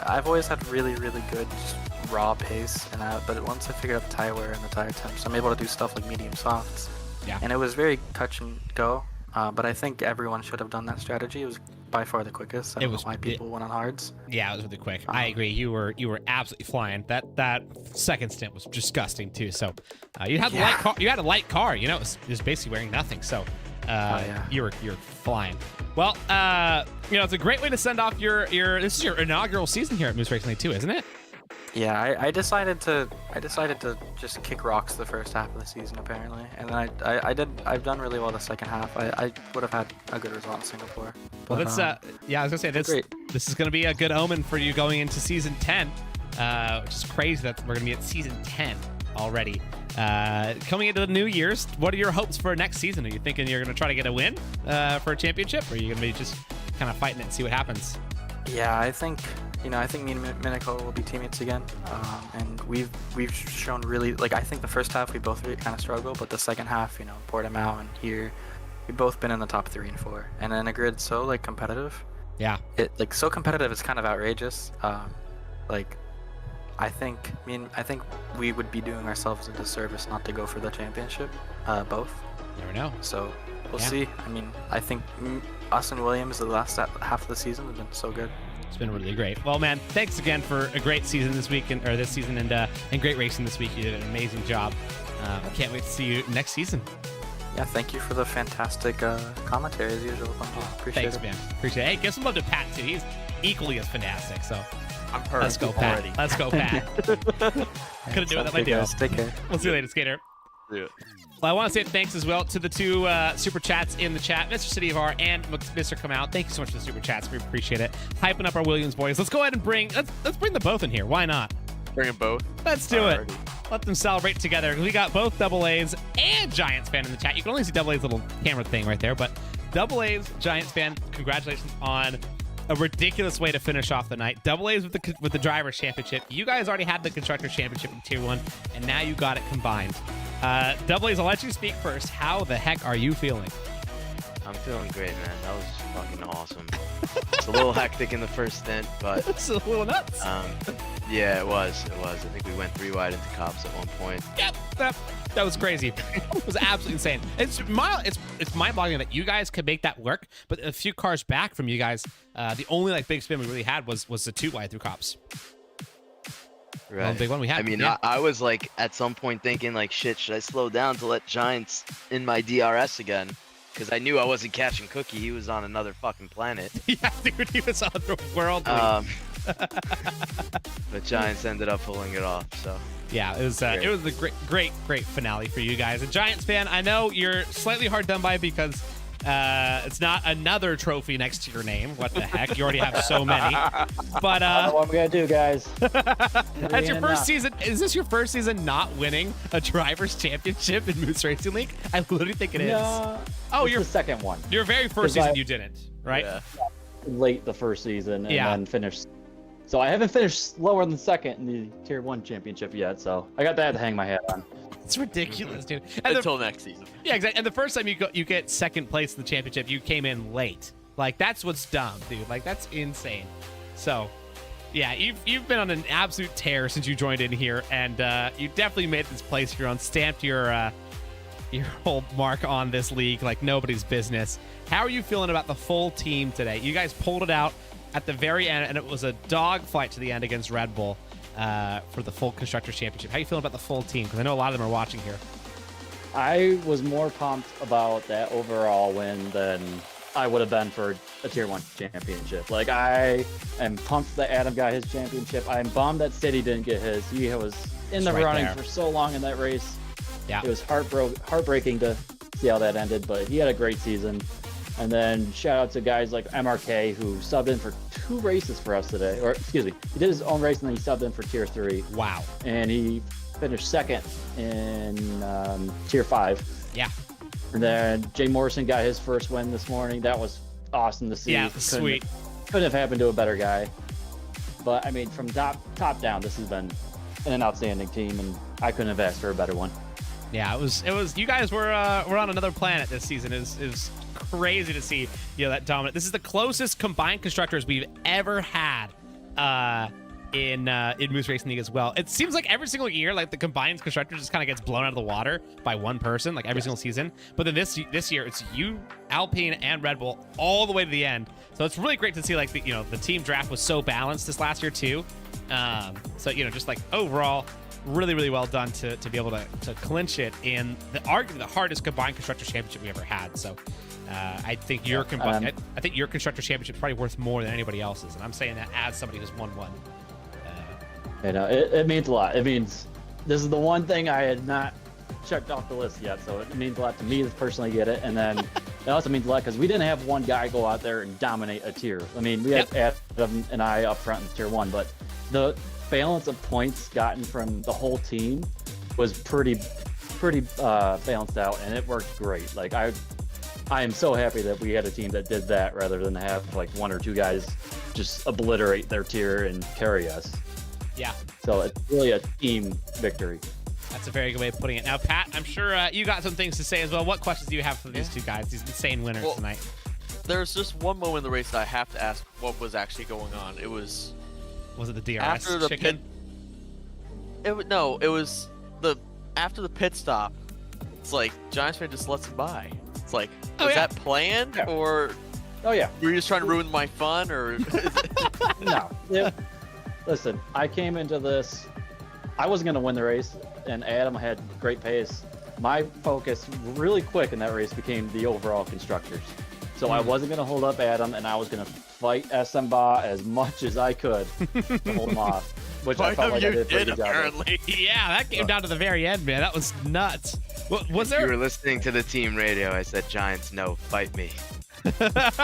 I've always had really, really good just raw pace, but once I figured out the tire wear and the tire temps, I'm able to do stuff like medium softs. Yeah. And it was very touch and go, but I think everyone should have done that strategy. It was by far the quickest. I don't know why people went on hards. Yeah, it was really quick. I agree. You were absolutely flying. That second stint was disgusting too. So you had a light car. You know, it was basically wearing nothing. So you're flying. Well, you know, it's a great way to send off this is your inaugural season here at Moose Racing League too, isn't it? Yeah, I decided to just kick rocks the first half of the season apparently, and then I've done really well the second half. I would have had a good result in Singapore. But, well, that's I was gonna say this is gonna be a good omen for you going into season 10, which is crazy that we're gonna be at season 10 already. Coming into the New Year's, what are your hopes for next season? Are you thinking you're gonna try to get a win for a championship, or are you gonna be just kind of fighting it and see what happens? Yeah, I think me and Minako will be teammates again, and we've shown really, like, I think the first half we both really kind of struggled, but the second half, you know, Portimao and here, we've both been in the top 3 and 4, and in a grid so like competitive. Yeah. So competitive, it's kind of outrageous. I think we would be doing ourselves a disservice not to go for the championship, both. Never know. So we'll see. I mean, I think us and Williams the last half of the season have been so good. It's been really great. Well, man, thanks again for a great season this season and great racing this week. You did an amazing job. Can't wait to see you next season. Yeah, thank you for the fantastic commentary as usual. Appreciate it. Thanks, man. Appreciate it. Hey, give some love to Pat too. He's equally as fantastic. So I'm hurt. Let's go, Pat. Already. Let's go, Pat. Couldn't do it that way, guys. Take care. We'll see you later, Skater. Do it. Well, I want to say thanks as well to the 2 super chats in the chat, Mr. City of R and Mr. Come Out. Thank you so much for the super chats. We appreciate it. Hyping up our Williams boys. Let's go ahead and let's bring them both in here. Why not? Bring them both. Let's do it. Let them celebrate together. We got both DoubleAs and Giantsfan in the chat. You can only see DoubleA's little camera thing right there, but DoubleAs, Giantsfan, congratulations on a ridiculous way to finish off the night. DoubleAs with the Drivers' Championship. You guys already had the Constructors' Championship in Tier 1, and now you got it combined. DoubleAs, I'll let you speak first. How the heck are you feeling? I'm feeling great, man. That was fucking awesome. It's a little hectic in the first stint, but It's a little nuts. yeah, it was. I think we went 3 wide into cops at one point. Yep, that was crazy. It was absolutely insane. It's mind-boggling that you guys could make that work, but a few cars back from you guys, the only like big spin we really had was the 2 wide through cops. Right. Well, the big one we had. I mean, yeah. I was like at some point thinking like, shit, should I slow down to let Giants in my DRS again? Because I knew I wasn't catching Cookie. He was on another fucking planet. Yeah, dude, he was on the world. But Giants ended up pulling it off. So yeah, it was a great finale for you guys. A Giants fan, I know you're slightly hard done by because it's not another trophy next to your name. What the heck? You already have so many. But what I'm gonna do, guys. that's your first season. Is this your first season not winning a Drivers' Championship in Moose Racing League? I literally think it is. No, Oh, it's the second one. Your very first season you didn't, right? Yeah. Late the first season and Yeah. then finished. So I haven't finished lower than second in the Tier 1 championship yet, so I got that to hang my hat on. It's ridiculous, dude. And Until next season. yeah, exactly. And the first time you get second place in the championship, you came in late. Like, that's what's dumb, dude. Like, that's insane. So, yeah, you've been on an absolute tear since you joined in here, and you definitely made this place here on, stamped your whole mark on this league like nobody's business. How are you feeling about the full team today? You guys pulled it out. at the very end, and it was a dogfight to the end against Red Bull for the full Constructors Championship. How you feeling about the full team? Because I know a lot of them are watching here. I was more pumped about that overall win than I would have been for a Tier 1 championship. Like, I am pumped that Adam got his championship. I'm bummed that City didn't get his. He was in the right running there. for so long in that race. Yeah. It was heartbreaking to see how that ended, but he had a great season. And then shout out to guys like MRK, who subbed in for 2 races for us today. Or, excuse me, he did his own race and then he subbed in for Tier 3. Wow. And he finished second in Tier 5. Yeah. And then Jay Morrison got his first win this morning. That was awesome to see. Yeah, sweet. Couldn't have happened to a better guy. But I mean, from top down, this has been an outstanding team, and I couldn't have asked for a better one. Yeah, it was. You guys were on another planet this season. It was crazy to see that dominant. This is the closest combined constructors we've ever had in Moose Racing League as well. It seems like every single year, like the combined constructors just kind of gets blown out of the water by one person, like every single season. But then this year, it's you, Alpine, and Red Bull all the way to the end. So it's really great to see like the team draft was so balanced this last year too. So just like overall, really, really well done to be able to clinch it in arguably the hardest combined constructors championship we ever had. So I think your constructors championship is probably worth more than anybody else's, and I'm saying that as somebody who's won one. It means a lot. It means this is the one thing I had not checked off the list yet, so it means a lot to me to personally get it. And then it also means a lot because we didn't have one guy go out there and dominate a tier. I mean, we had Adam and I up front in Tier 1, but the balance of points gotten from the whole team was pretty balanced out, and it worked great. Like I am so happy that we had a team that did that rather than have like 1 or 2 guys just obliterate their tier and carry us. Yeah. So it's really a team victory. That's a very good way of putting it. Now, Pat, I'm sure you got some things to say as well. What questions do you have for these two guys, these insane winners tonight? There's just one moment in the race that I have to ask what was actually going on. It was it the DRS after the chicken? It was after the pit stop. It's like Giantsfan just lets him by. It's like, was that planned or? Oh yeah. Were you just trying to ruin my fun or? No. Yeah. Listen, I came into this. I wasn't going to win the race, and Adam had great pace. My focus really quick in that race became the overall constructors. So I wasn't going to hold up Adam, and I was going to fight Ba as much as I could to hold him off. Which I felt like I did a pretty good job of. Yeah, that came down to the very end, man. That was nuts. Was there? You were listening to the team radio. I said, Giants, no, fight me.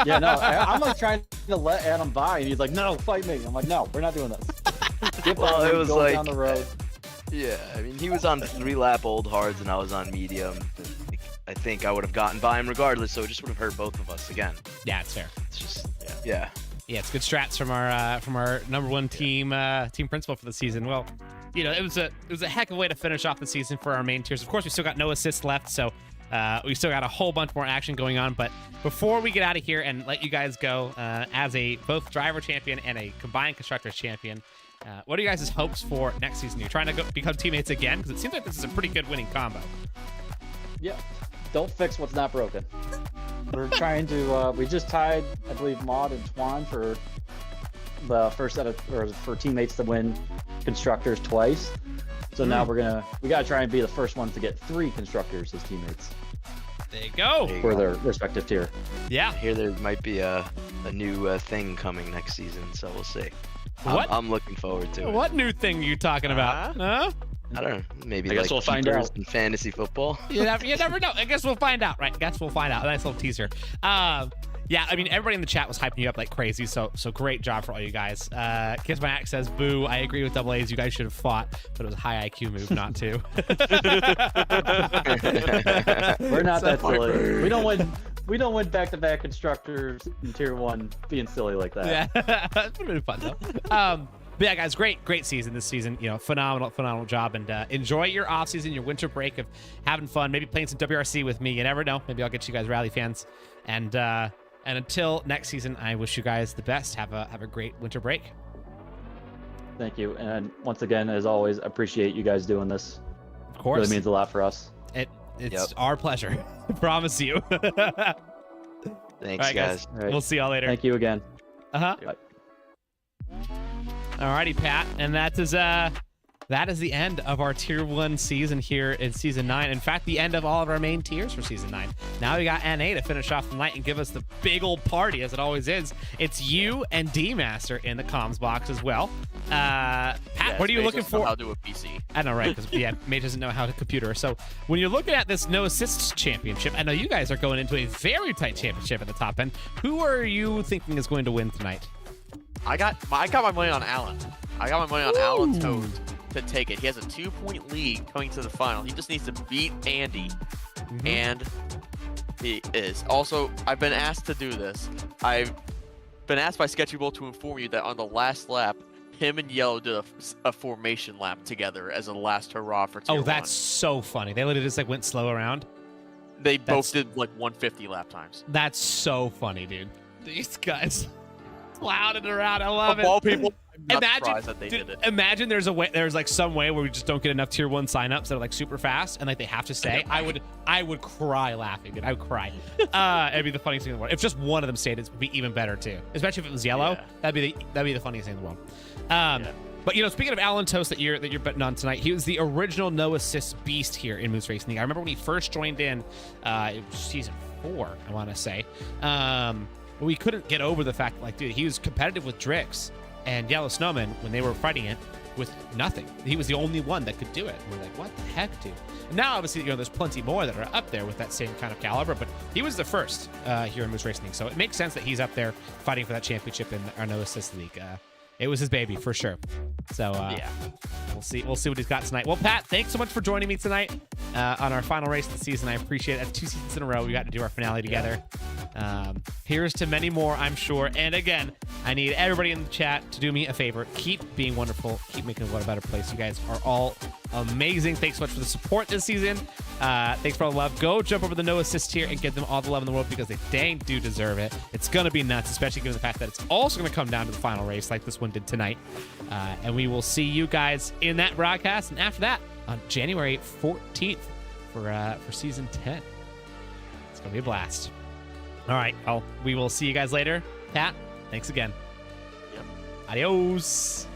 Yeah, no, I'm like trying to let Adam by, and he's like, no, fight me. I'm like, no, we're not doing this. Well, it was like down the road. Yeah, I mean, he was on 3-lap old hards and I was on medium. I think I would have gotten by him regardless, so it just would have hurt both of us again. Yeah, it's fair. It's just, yeah. Yeah, it's good strats from our number one team principal for the season. Well, it was a heck of a way to finish off the season for our main tiers. Of course, we still got no assists left, so we still got a whole bunch more action going on. But before we get out of here and let you guys go, as a both driver champion and a combined constructors champion, what are you guys' hopes for next season? You're trying to become teammates again? Because it seems like this is a pretty good winning combo. Yeah. Don't fix what's not broken. We're trying to, we just tied, I believe, Maud and Twan for the first set of, or for teammates to win constructors twice. So now we gotta try and be the first ones to get 3 constructors as teammates. There you go. For their respective tier. Yeah. I hear there might be a new thing coming next season, so we'll see. What? I'm looking forward to it. What new thing are you talking about? Huh? I don't know. Maybe I guess like we'll find keepers out. in fantasy football. You never know. I guess we'll find out, right? A nice little teaser. Yeah, I mean, everybody in the chat was hyping you up like crazy, so great job for all you guys. Kiss My Axe says, boo, I agree with DoubleAs. You guys should have fought, but it was a high IQ move not to. We're not that silly. We don't win back-to-back constructors in Tier 1 being silly like that. Yeah, it's been really fun, though. But yeah, guys, great season this season. Phenomenal job. And enjoy your off season, your winter break of having fun, maybe playing some WRC with me. You never know. Maybe I'll get you guys rally fans. And until next season, I wish you guys the best. Have a great winter break. Thank you. And once again, as always, appreciate you guys doing this. Of course. It really means a lot for us. It's our pleasure. I promise you. Thanks, All right, guys. All right. We'll see y'all later. Thank you again. Uh-huh. Bye. Alrighty, Pat, and that is the end of our Tier 1 season here in Season 9. In fact, the end of all of our main tiers for Season 9. Now we got NA to finish off the night and give us the big old party, as it always is. It's you and D-Master in the comms box as well. Pat, what are you looking for? I'll do a PC. I know, right? Because, yeah, Mage doesn't know how to computer. So when you're looking at this no assists championship, I know you guys are going into a very tight championship at the top end. Who are you thinking is going to win tonight? I got my money on Allen. I got my money on Allen Toad to take it. He has a 2-point lead coming to the final. He just needs to beat Andy. And he is. Also, I've been asked to do this. I've been asked by Sketchy Bull to inform you that on the last lap, him and Yellow did a formation lap together as a last hurrah for Tier 1. Oh, that's so funny. They literally just like went slow around. They both did like 150 lap times. That's so funny, dude. These guys clouding around. I love it. Of all people, I'm not imagine surprised that they did it. Imagine there's like some way where we just don't get enough Tier 1 signups that are like super fast and like they have to stay. I would cry laughing, dude. I would cry. It'd be the funniest thing in the world. If just one of them stayed, it'd be even better too. Especially if it was Yellow. Yeah. That'd be the funniest thing in the world. But speaking of Alan Toast that you're betting on tonight, he was the original no assist beast here in Moose Racing League. I remember when he first joined in, it was season 4, I want to say. We couldn't get over the fact that, like, dude, he was competitive with Drix and Yellow Snowman when they were fighting it with nothing. He was the only one that could do it. And we're like, what the heck, dude? And now, obviously, there's plenty more that are up there with that same kind of caliber, but he was the first here in Moose Racing League. So it makes sense that he's up there fighting for that championship in our no assist league. It was his baby for sure. So yeah, we'll see what he's got tonight. Well, Pat, thanks so much for joining me tonight on our final race of the season. I appreciate it. That's 2 seasons in a row we got to do our finale together. Here's to many more, I'm sure. And again, I need everybody in the chat to do me a favor. Keep being wonderful. Keep making the world a better place. You guys are all amazing. Thanks so much for the support this season. Thanks for all the love. Go jump over the no assist tier and give them all the love in the world because they dang do deserve it. It's going to be nuts, especially given the fact that it's also going to come down to the final race like this one did tonight. And we will see you guys in that broadcast. And after that, on January 14th for season 10. It's going to be a blast. All right. Well, we will see you guys later. Pat, thanks again. Yep. Adios.